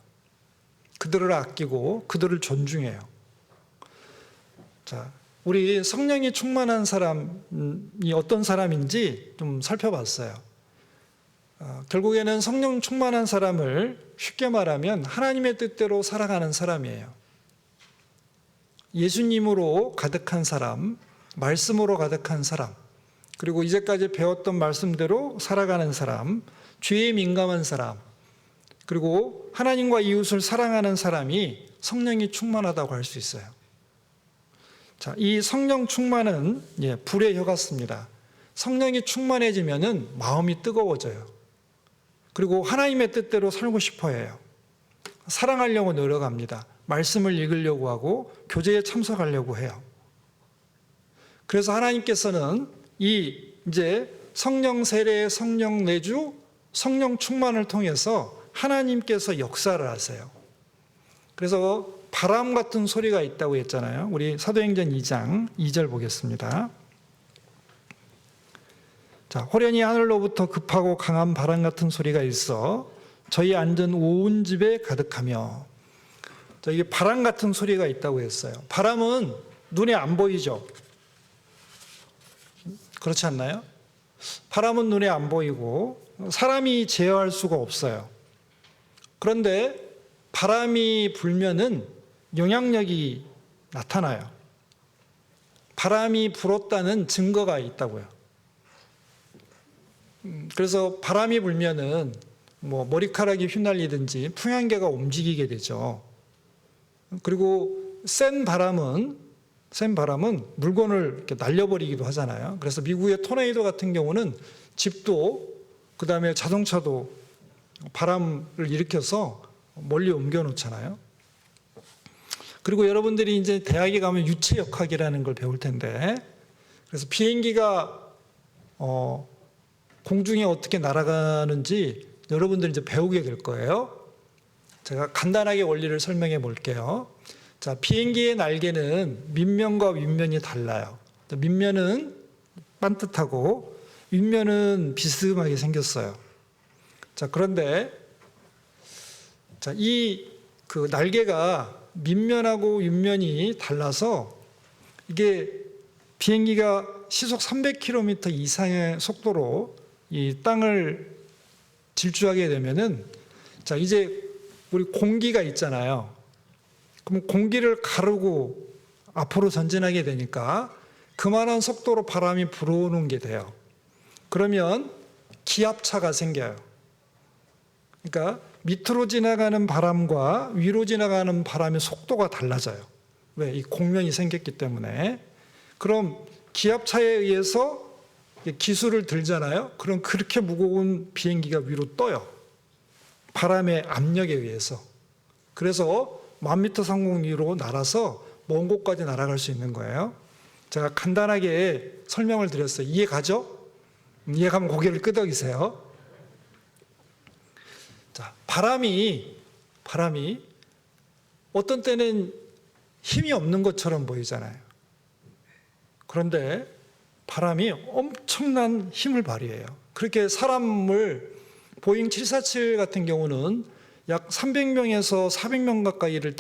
그들을 아끼고 그들을 존중해요. 자, 우리 성령이 충만한 사람이 어떤 사람인지 좀 살펴봤어요. 결국에는 성령 충만한 사람을 쉽게 말하면 하나님의 뜻대로 살아가는 사람이에요. 예수님으로 가득한 사람, 말씀으로 가득한 사람, 그리고 이제까지 배웠던 말씀대로 살아가는 사람, 죄에 민감한 사람, 그리고 하나님과 이웃을 사랑하는 사람이 성령이 충만하다고 할 수 있어요. 자, 이 성령 충만은 불의 혀 같습니다. 성령이 충만해지면은 마음이 뜨거워져요. 그리고 하나님의 뜻대로 살고 싶어 해요. 사랑하려고 노력합니다. 말씀을 읽으려고 하고 교제에 참석하려고 해요. 그래서 하나님께서는 이제 성령 세례, 성령 내주, 성령 충만을 통해서 하나님께서 역사를 하세요. 그래서 바람 같은 소리가 있다고 했잖아요. 우리 사도행전 2장 2절 보겠습니다. 자, 호련히 하늘로부터 급하고 강한 바람 같은 소리가 있어 저희 앉은 온 집에 가득하며. 자, 이게 바람 같은 소리가 있다고 했어요. 바람은 눈에 안 보이죠. 그렇지 않나요? 바람은 눈에 안 보이고 사람이 제어할 수가 없어요. 그런데 바람이 불면은 영향력이 나타나요. 바람이 불었다는 증거가 있다고요. 그래서 바람이 불면은 머리카락이 휘날리든지 풍향계가 움직이게 되죠. 그리고 센 바람은 물건을 이렇게 날려버리기도 하잖아요. 그래서 미국의 토네이도 같은 경우는 집도 그다음에 자동차도 바람을 일으켜서 멀리 옮겨 놓잖아요. 그리고 여러분들이 이제 대학에 가면 유체역학이라는 걸 배울 텐데, 그래서 비행기가 공중에 어떻게 날아가는지 여러분들이 이제 배우게 될 거예요. 제가 간단하게 원리를 설명해 볼게요. 자, 비행기의 날개는 밑면과 윗면이 달라요. 밑면은 반듯하고 윗면은 비스듬하게 생겼어요. 자, 그런데 그 날개가 밑면하고 윗면이 달라서 이게 비행기가 시속 300km 이상의 속도로 이 땅을 질주하게 되면은, 자, 이제 우리 공기가 있잖아요. 그럼 공기를 가르고 앞으로 전진하게 되니까 그만한 속도로 바람이 불어오는 게 돼요. 그러면 기압차가 생겨요. 그러니까 밑으로 지나가는 바람과 위로 지나가는 바람의 속도가 달라져요. 왜? 이 공면이 생겼기 때문에. 그럼 기압차에 의해서 기술을 들잖아요. 그럼 그렇게 무거운 비행기가 위로 떠요. 바람의 압력에 의해서. 그래서 1000m 상공 위로 날아서 먼 곳까지 날아갈 수 있는 거예요. 제가 간단하게 설명을 드렸어요. 이해 가죠? 이해가면 고개를 끄덕이세요. 자, 바람이 어떤 때는 힘이 없는 것처럼 보이잖아요. 그런데 바람이 엄청난 힘을 발휘해요. 그렇게 사람을 보잉 747 같은 경우는 약 300명에서 400명 가까이를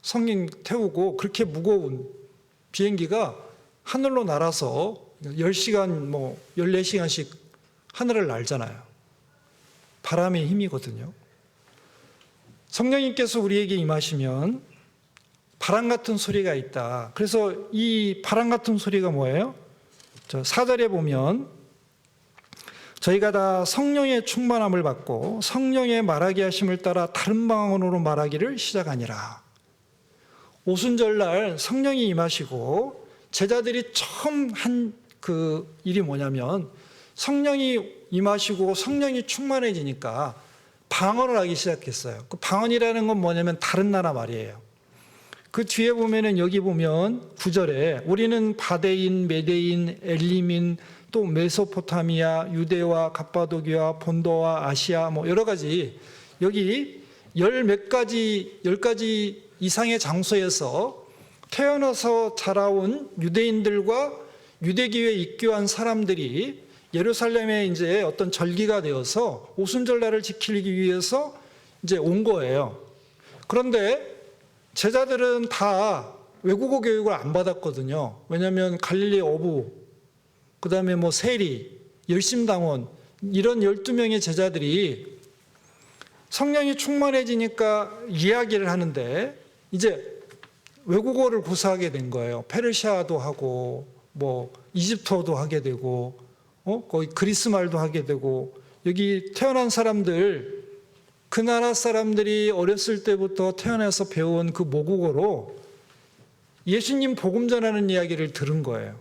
성인 태우고 그렇게 무거운 비행기가 하늘로 날아서 10시간, 14시간씩 하늘을 날잖아요. 바람의 힘이거든요. 성령님께서 우리에게 임하시면 바람 같은 소리가 있다. 그래서 이 바람 같은 소리가 뭐예요? 4절에 보면 저희가 다 성령의 충만함을 받고 성령의 말하게 하심을 따라 다른 방언으로 말하기를 시작하니라. 오순절날 성령이 임하시고 제자들이 처음 한 그 일이 뭐냐면 성령이 임하시고 성령이 충만해지니까 방언을 하기 시작했어요. 그 방언이라는 건 뭐냐면 다른 나라 말이에요. 그 뒤에 보면은 여기 보면 9절에 우리는 바데인, 메데인, 엘리민, 또 메소포타미아, 유대와 갑바도기와 본도와 아시아 여러 가지 여기 10가지 이상의 장소에서 태어나서 자라온 유대인들과 유대교에 입교한 사람들이 예루살렘에 이제 어떤 절기가 되어서 오순절날을 지키기 위해서 이제 온 거예요. 그런데 제자들은 다 외국어 교육을 안 받았거든요. 왜냐하면 갈릴리 어부, 그 다음에 세리, 열심당원 이런 12명의 제자들이 성령이 충만해지니까 이야기를 하는데 이제 외국어를 구사하게 된 거예요. 페르시아도 하고 이집트어도 하게 되고 거의 그리스 말도 하게 되고 여기 태어난 사람들 그 나라 사람들이 어렸을 때부터 태어나서 배운 그 모국어로 예수님 복음 전하는 이야기를 들은 거예요.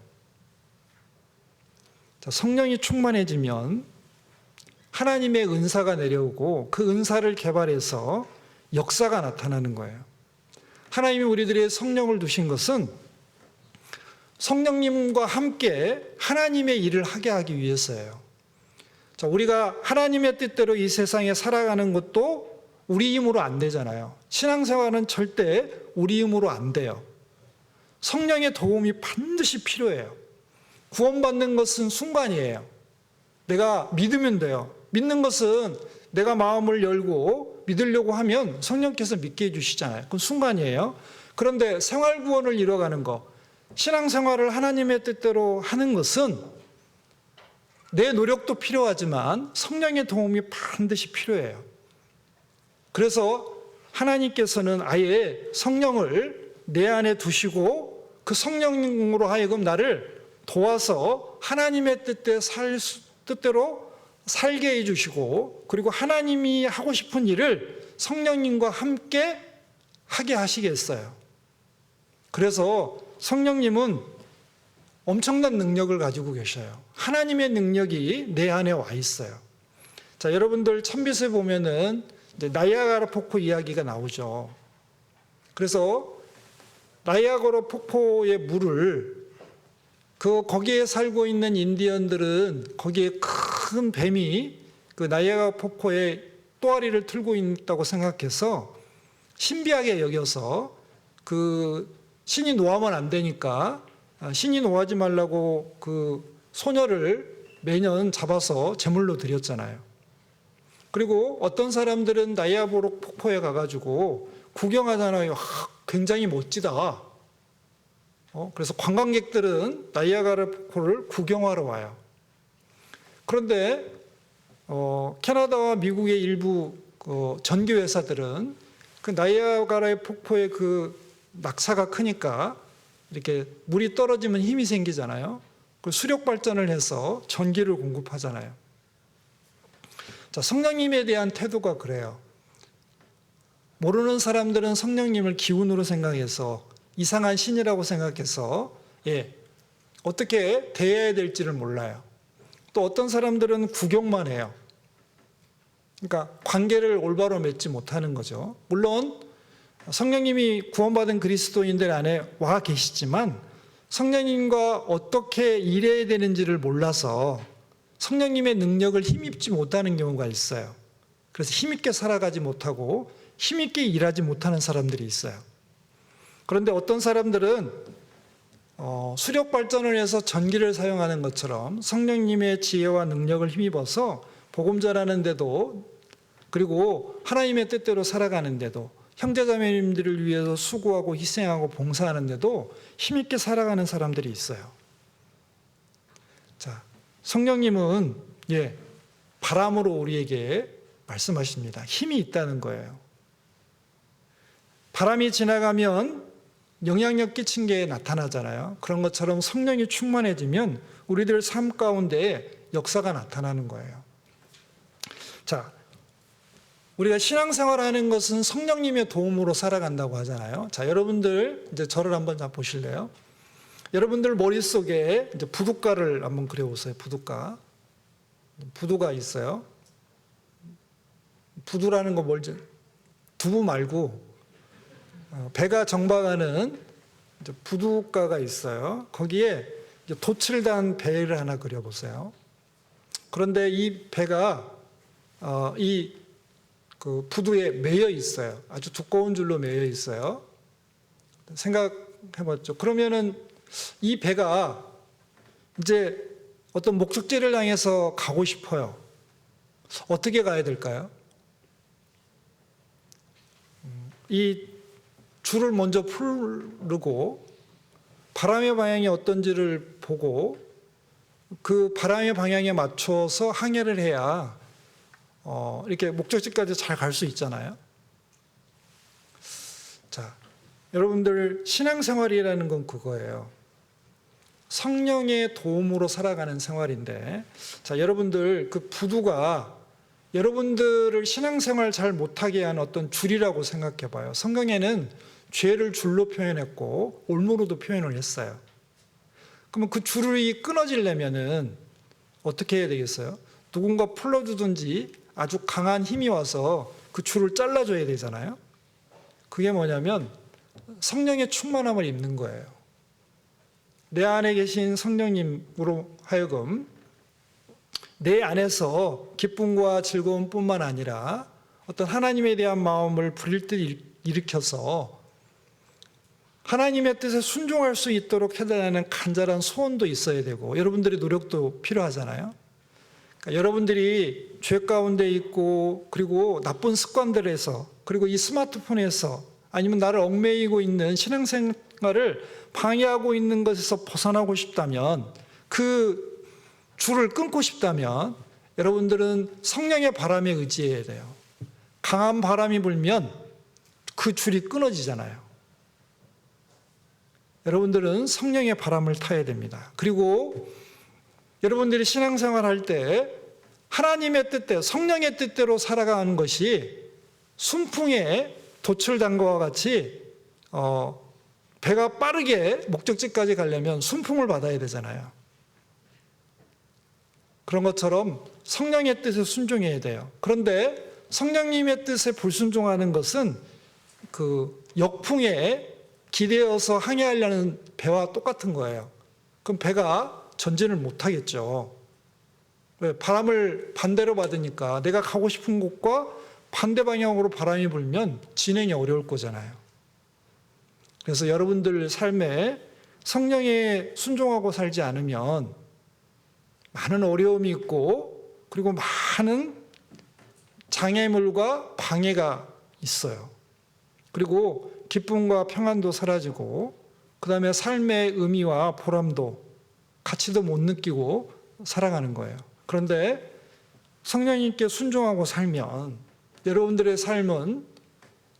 자, 성령이 충만해지면 하나님의 은사가 내려오고 그 은사를 개발해서 역사가 나타나는 거예요. 하나님이 우리들의 성령을 두신 것은 성령님과 함께 하나님의 일을 하게 하기 위해서예요. 자, 우리가 하나님의 뜻대로 이 세상에 살아가는 것도 우리 힘으로 안 되잖아요. 신앙생활은 절대 우리 힘으로 안 돼요. 성령의 도움이 반드시 필요해요. 구원받는 것은 순간이에요. 내가 믿으면 돼요. 믿는 것은 내가 마음을 열고 믿으려고 하면 성령께서 믿게 해주시잖아요. 그건 순간이에요. 그런데 생활 구원을 이뤄가는 것, 신앙생활을 하나님의 뜻대로 하는 것은 내 노력도 필요하지만 성령의 도움이 반드시 필요해요. 그래서 하나님께서는 아예 성령을 내 안에 두시고 그 성령으로 하여금 나를 도와서 하나님의 뜻대로 살게 해주시고 그리고 하나님이 하고 싶은 일을 성령님과 함께 하게 하시겠어요. 그래서 성령님은 엄청난 능력을 가지고 계셔요. 하나님의 능력이 내 안에 와 있어요. 자, 여러분들 천빛에 보면은 이제 나이아가라 폭포 이야기가 나오죠. 그래서 나이아가라 폭포의 물을 거기에 살고 있는 인디언들은 거기에 큰 뱀이 그 나이아가라 폭포에 또아리를 틀고 있다고 생각해서 신비하게 여겨서 그 신이 노하면 안 되니까 신이 노하지 말라고 그 소녀를 매년 잡아서 제물로 드렸잖아요. 그리고 어떤 사람들은 나이아가라 폭포에 가가지고 구경하잖아요. 굉장히 멋지다. 그래서 관광객들은 나이아가라 폭포를 구경하러 와요. 그런데 캐나다와 미국의 일부 전기 회사들은 그 나이아가라 폭포의 그 낙사가 크니까 이렇게 물이 떨어지면 힘이 생기잖아요. 그 수력 발전을 해서 전기를 공급하잖아요. 자, 성령님에 대한 태도가 그래요. 모르는 사람들은 성령님을 기운으로 생각해서 이상한 신이라고 생각해서 어떻게 대해야 될지를 몰라요. 또 어떤 사람들은 구경만 해요. 그러니까 관계를 올바로 맺지 못하는 거죠. 물론 성령님이 구원받은 그리스도인들 안에 와 계시지만 성령님과 어떻게 일해야 되는지를 몰라서 성령님의 능력을 힘입지 못하는 경우가 있어요. 그래서 힘있게 살아가지 못하고 힘있게 일하지 못하는 사람들이 있어요. 그런데 어떤 사람들은 수력 발전을 해서 전기를 사용하는 것처럼 성령님의 지혜와 능력을 힘입어서 복음 전하는데도, 그리고 하나님의 뜻대로 살아가는데도, 형제자매님들을 위해서 수고하고 희생하고 봉사하는데도 힘있게 살아가는 사람들이 있어요. 자, 성령님은 바람으로 우리에게 말씀하십니다. 힘이 있다는 거예요. 바람이 지나가면 영향력 끼친 게 나타나잖아요. 그런 것처럼 성령이 충만해지면 우리들 삶 가운데 역사가 나타나는 거예요. 자, 우리가 신앙생활하는 것은 성령님의 도움으로 살아간다고 하잖아요. 자, 여러분들 이제 저를 한번 보실래요? 여러분들 머릿속에 이제 부둣가를 한번 그려보세요. 부두가 있어요. 부두라는 거 뭘지, 두부 말고 배가 정박하는 이제 부둣가가 있어요. 거기에 이제 돛을 단 배를 하나 그려보세요. 그런데 이 배가 그 부두에 매여 있어요. 아주 두꺼운 줄로 매여 있어요. 생각해봤죠. 그러면은 이 배가 이제 어떤 목적지를 향해서 가고 싶어요. 어떻게 가야 될까요? 이 줄을 먼저 풀고 바람의 방향이 어떤지를 보고 그 바람의 방향에 맞춰서 항해를 해야 이렇게 목적지까지 잘 갈 수 있잖아요. 자, 여러분들 신앙생활이라는 건 그거예요. 성령의 도움으로 살아가는 생활인데, 자, 여러분들 그 부두가 여러분들을 신앙생활 잘 못하게 한 어떤 줄이라고 생각해 봐요. 성경에는 죄를 줄로 표현했고 올무로도 표현을 했어요. 그러면 그 줄이 끊어지려면은 어떻게 해야 되겠어요? 누군가 풀어주든지 아주 강한 힘이 와서 그 줄을 잘라줘야 되잖아요. 그게 뭐냐면 성령의 충만함을 입는 거예요. 내 안에 계신 성령님으로 하여금 내 안에서 기쁨과 즐거움뿐만 아니라 어떤 하나님에 대한 마음을 불일 듯 일으켜서 하나님의 뜻에 순종할 수 있도록 해달라는 간절한 소원도 있어야 되고 여러분들의 노력도 필요하잖아요. 그러니까 여러분들이 죄 가운데 있고 그리고 나쁜 습관들에서 그리고 이 스마트폰에서 아니면 나를 얽매이고 있는 신앙생활을 방해하고 있는 것에서 벗어나고 싶다면, 그 줄을 끊고 싶다면 여러분들은 성령의 바람에 의지해야 돼요. 강한 바람이 불면 그 줄이 끊어지잖아요. 여러분들은 성령의 바람을 타야 됩니다. 그리고 여러분들이 신앙생활 할 때 하나님의 뜻대로, 성령의 뜻대로 살아가는 것이 순풍에 돛을 단 것과 같이 배가 빠르게 목적지까지 가려면 순풍을 받아야 되잖아요. 그런 것처럼 성령의 뜻에 순종해야 돼요. 그런데 성령님의 뜻에 불순종하는 것은 그 역풍에 기대어서 항해하려는 배와 똑같은 거예요. 그럼 배가 전진을 못하겠죠. 왜? 바람을 반대로 받으니까 내가 가고 싶은 곳과 반대 방향으로 바람이 불면 진행이 어려울 거잖아요. 그래서 여러분들 삶에 성령에 순종하고 살지 않으면 많은 어려움이 있고 그리고 많은 장애물과 방해가 있어요. 그리고 기쁨과 평안도 사라지고 그 다음에 삶의 의미와 보람도 가치도 못 느끼고 살아가는 거예요. 그런데 성령님께 순종하고 살면 여러분들의 삶은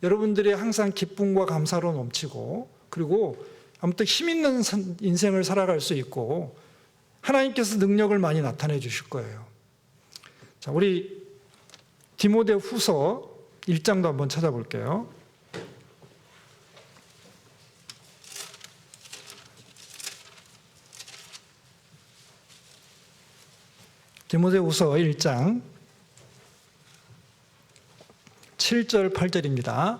여러분들이 항상 기쁨과 감사로 넘치고 그리고 아무튼 힘 있는 인생을 살아갈 수 있고 하나님께서 능력을 많이 나타내 주실 거예요. 자, 우리 디모데 후서 1장도 한번 찾아볼게요. 디모데후서 1장 7절 8절입니다.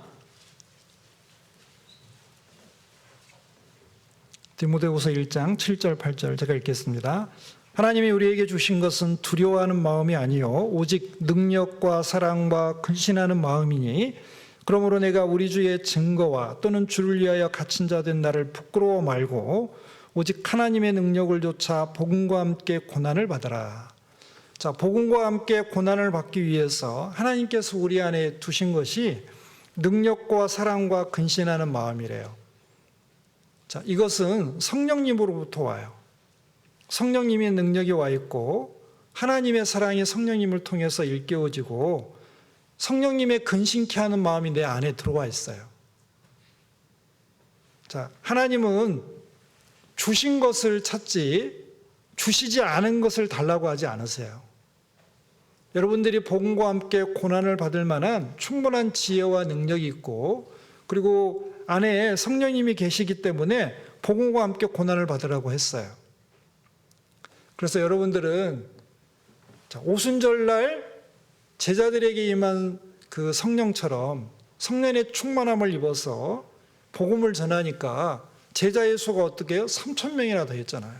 디모데후서 1장 7절 8절 제가 읽겠습니다. 하나님이 우리에게 주신 것은 두려워하는 마음이 아니요 오직 능력과 사랑과 근신하는 마음이니 그러므로 내가 우리 주의 증거와 또는 주를 위하여 갇힌 자 된 나를 부끄러워 말고 오직 하나님의 능력을 좇아 복음과 함께 고난을 받으라. 자, 복음과 함께 고난을 받기 위해서 하나님께서 우리 안에 두신 것이 능력과 사랑과 근신하는 마음이래요. 자, 이것은 성령님으로부터 와요. 성령님의 능력이 와 있고 하나님의 사랑이 성령님을 통해서 일깨워지고 성령님의 근심케 하는 마음이 내 안에 들어와 있어요. 자, 하나님은 주신 것을 찾지 주시지 않은 것을 달라고 하지 않으세요. 여러분들이 복음과 함께 고난을 받을 만한 충분한 지혜와 능력이 있고 그리고 안에 성령님이 계시기 때문에 복음과 함께 고난을 받으라고 했어요. 그래서 여러분들은 오순절날 제자들에게 임한 그 성령처럼 성령의 충만함을 입어서 복음을 전하니까 제자의 수가 어떻게 해요? 3,000명이나 더 했잖아요.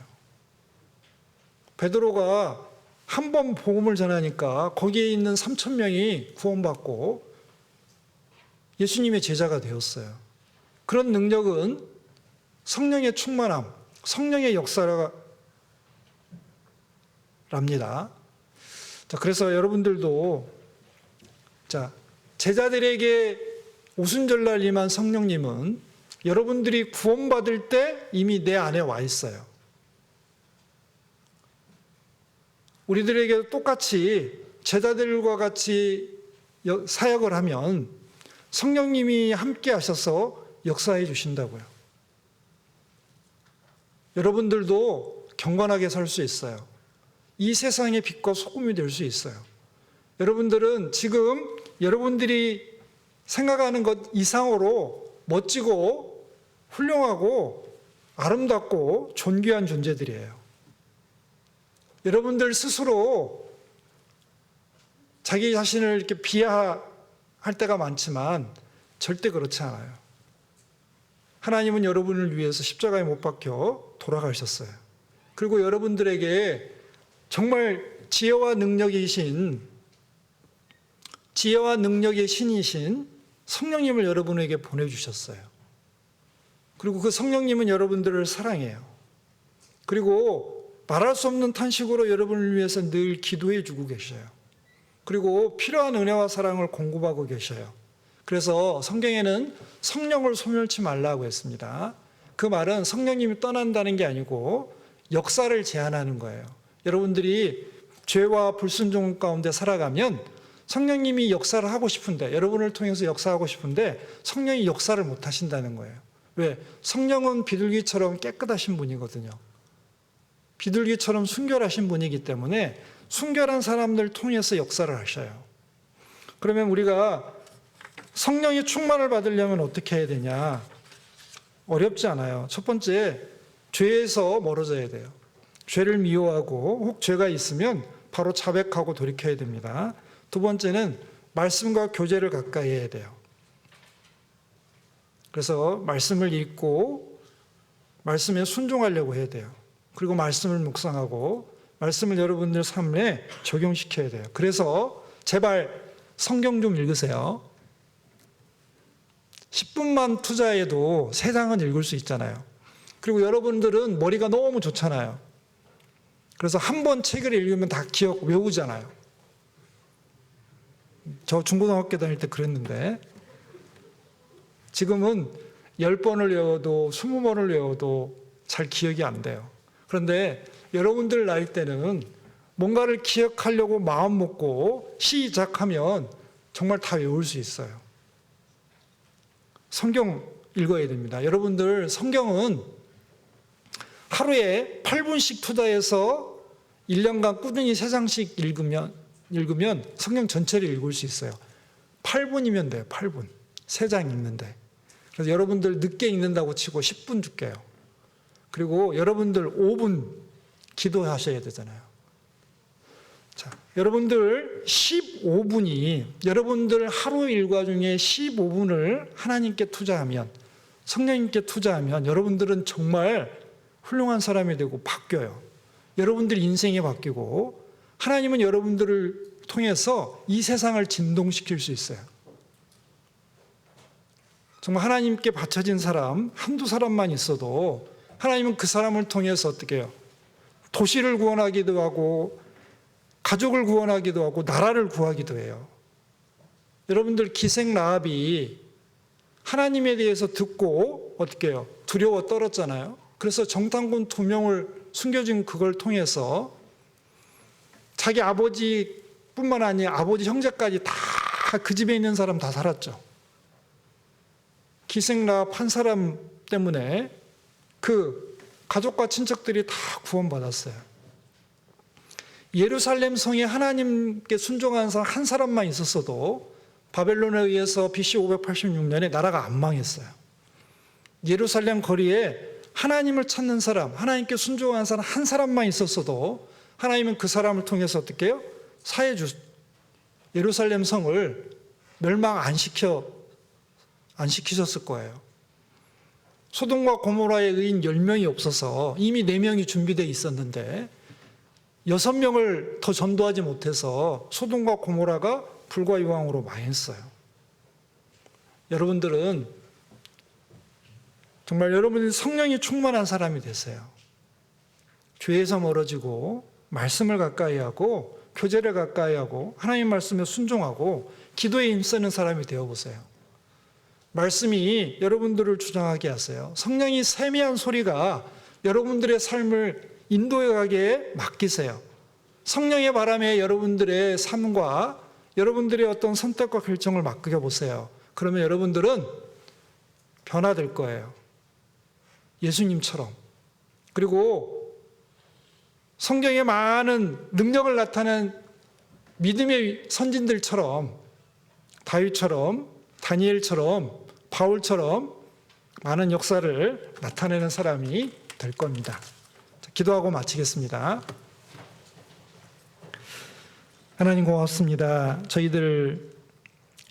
베드로가 한 번 복음을 전하니까 거기에 있는 3,000명이 구원받고 예수님의 제자가 되었어요. 그런 능력은 성령의 충만함, 성령의 역사랍니다. 자, 그래서 여러분들도 제자들에게 오순절날 임한 성령님은 여러분들이 구원받을 때 이미 내 안에 와 있어요. 우리들에게 똑같이 제자들과 같이 사역을 하면 성령님이 함께 하셔서 역사해 주신다고요. 여러분들도 경건하게 살 수 있어요. 이 세상의 빛과 소금이 될 수 있어요. 여러분들은 지금 여러분들이 생각하는 것 이상으로 멋지고 훌륭하고 아름답고 존귀한 존재들이에요. 여러분들 스스로 자기 자신을 이렇게 비하할 때가 많지만 절대 그렇지 않아요. 하나님은 여러분을 위해서 십자가에 못 박혀 돌아가셨어요. 그리고 여러분들에게 정말 지혜와 능력의 신이신 성령님을 여러분에게 보내주셨어요. 그리고 그 성령님은 여러분들을 사랑해요. 그리고 말할 수 없는 탄식으로 여러분을 위해서 늘 기도해 주고 계셔요. 그리고 필요한 은혜와 사랑을 공급하고 계셔요. 그래서 성경에는 성령을 소멸치 말라고 했습니다. 그 말은 성령님이 떠난다는 게 아니고 역사를 제한하는 거예요. 여러분들이 죄와 불순종 가운데 살아가면 성령님이 역사를 하고 싶은데, 여러분을 통해서 역사하고 싶은데 성령이 역사를 못 하신다는 거예요. 왜? 성령은 비둘기처럼 깨끗하신 분이거든요. 비둘기처럼 순결하신 분이기 때문에 순결한 사람들 통해서 역사를 하셔요. 그러면 우리가 성령의 충만을 받으려면 어떻게 해야 되냐? 어렵지 않아요. 첫 번째, 죄에서 멀어져야 돼요. 죄를 미워하고 혹 죄가 있으면 바로 자백하고 돌이켜야 됩니다. 두 번째는 말씀과 교제를 가까이 해야 돼요. 그래서 말씀을 읽고 말씀에 순종하려고 해야 돼요. 그리고 말씀을 묵상하고 말씀을 여러분들 삶에 적용시켜야 돼요. 그래서 제발 성경 좀 읽으세요. 10분만 투자해도 세 장은 읽을 수 있잖아요. 그리고 여러분들은 머리가 너무 좋잖아요. 그래서 한 번 책을 읽으면 다 외우잖아요. 저 중고등학교 다닐 때 그랬는데 지금은 10번을 외워도 20번을 외워도 잘 기억이 안 돼요. 그런데 여러분들 나이 때는 뭔가를 기억하려고 마음 먹고 시작하면 정말 다 외울 수 있어요. 성경 읽어야 됩니다. 여러분들 성경은 하루에 8분씩 투자해서 1년간 꾸준히 3장씩 읽으면 성경 전체를 읽을 수 있어요. 8분이면 돼요. 8분. 3장 읽는데. 그래서 여러분들 늦게 읽는다고 치고 10분 줄게요. 그리고 여러분들 5분 기도하셔야 되잖아요. 자, 여러분들 15분이 여러분들 하루 일과 중에 15분을 하나님께 투자하면, 성령님께 투자하면 여러분들은 정말 훌륭한 사람이 되고 바뀌어요. 여러분들 인생이 바뀌고 하나님은 여러분들을 통해서 이 세상을 진동시킬 수 있어요. 정말 하나님께 바쳐진 사람 한두 사람만 있어도 하나님은 그 사람을 통해서 어떻게 해요? 도시를 구원하기도 하고 가족을 구원하기도 하고 나라를 구하기도 해요. 여러분들 기생 라합이 하나님에 대해서 듣고 어떻게 해요? 두려워 떨었잖아요. 그래서 정탐꾼 2명을 숨겨진 그걸 통해서 자기 아버지뿐만 아니라 아버지 형제까지 다 그 집에 있는 사람 다 살았죠. 기생 라합 한 사람 때문에 그 가족과 친척들이 다 구원받았어요. 예루살렘 성에 하나님께 순종하는 사람 한 사람만 있었어도 바벨론에 의해서 BC 586년에 나라가 안 망했어요. 예루살렘 거리에 하나님을 찾는 사람, 하나님께 순종하는 사람 한 사람만 있었어도 하나님은 그 사람을 통해서 어떻게 해요? 예루살렘 성을 멸망 안 시키셨을 거예요. 소돔과 고모라에 의인 10명이 없어서 이미 4명이 준비되어 있었는데 6명을 더 전도하지 못해서 소돔과 고모라가 불과 유황으로 망했어요. 여러분들은 정말 여러분이 성령이 충만한 사람이 되세요. 죄에서 멀어지고 말씀을 가까이 하고 교제를 가까이 하고 하나님 말씀에 순종하고 기도에 힘쓰는 사람이 되어보세요. 말씀이 여러분들을 주장하게 하세요. 성령이 세미한 소리가 여러분들의 삶을 인도해가게 맡기세요. 성령의 바람에 여러분들의 삶과 여러분들의 어떤 선택과 결정을 맡겨보세요. 그러면 여러분들은 변화될 거예요. 예수님처럼. 그리고 성경에 많은 능력을 나타낸 믿음의 선진들처럼 다윗처럼 다니엘처럼 바울처럼 많은 역사를 나타내는 사람이 될 겁니다. 기도하고 마치겠습니다. 하나님 고맙습니다. 저희들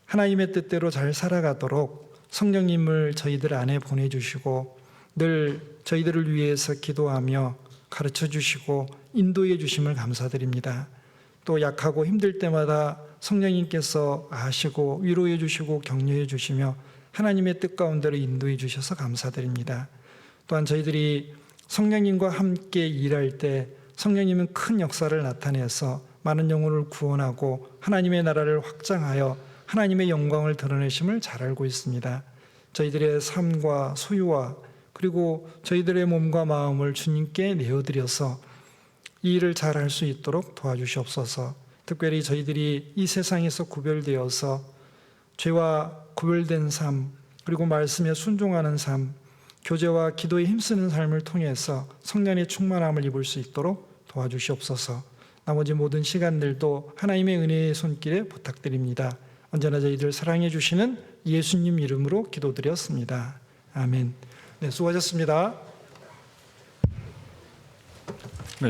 하나님의 뜻대로 잘 살아가도록 성령님을 저희들 안에 보내주시고 늘 저희들을 위해서 기도하며 가르쳐주시고 인도해 주심을 감사드립니다. 또 약하고 힘들 때마다 성령님께서 아시고 위로해 주시고 격려해 주시며 하나님의 뜻 가운데로 인도해 주셔서 감사드립니다. 또한 저희들이 성령님과 함께 일할 때 성령님은 큰 역사를 나타내서 많은 영혼을 구원하고 하나님의 나라를 확장하여 하나님의 영광을 드러내심을 잘 알고 있습니다. 저희들의 삶과 소유와 그리고 저희들의 몸과 마음을 주님께 내어드려서 이 일을 잘 할 수 있도록 도와주시옵소서. 특별히 저희들이 이 세상에서 구별되어서 죄와 구별된 삶, 그리고 말씀에 순종하는 삶, 교제와 기도에 힘쓰는 삶을 통해서 성령의 충만함을 입을 수 있도록 도와주시옵소서. 나머지 모든 시간들도 하나님의 은혜의 손길에 부탁드립니다. 언제나 저희들 사랑해 주시는 예수님 이름으로 기도드렸습니다. 아멘. 네, 수고하셨습니다.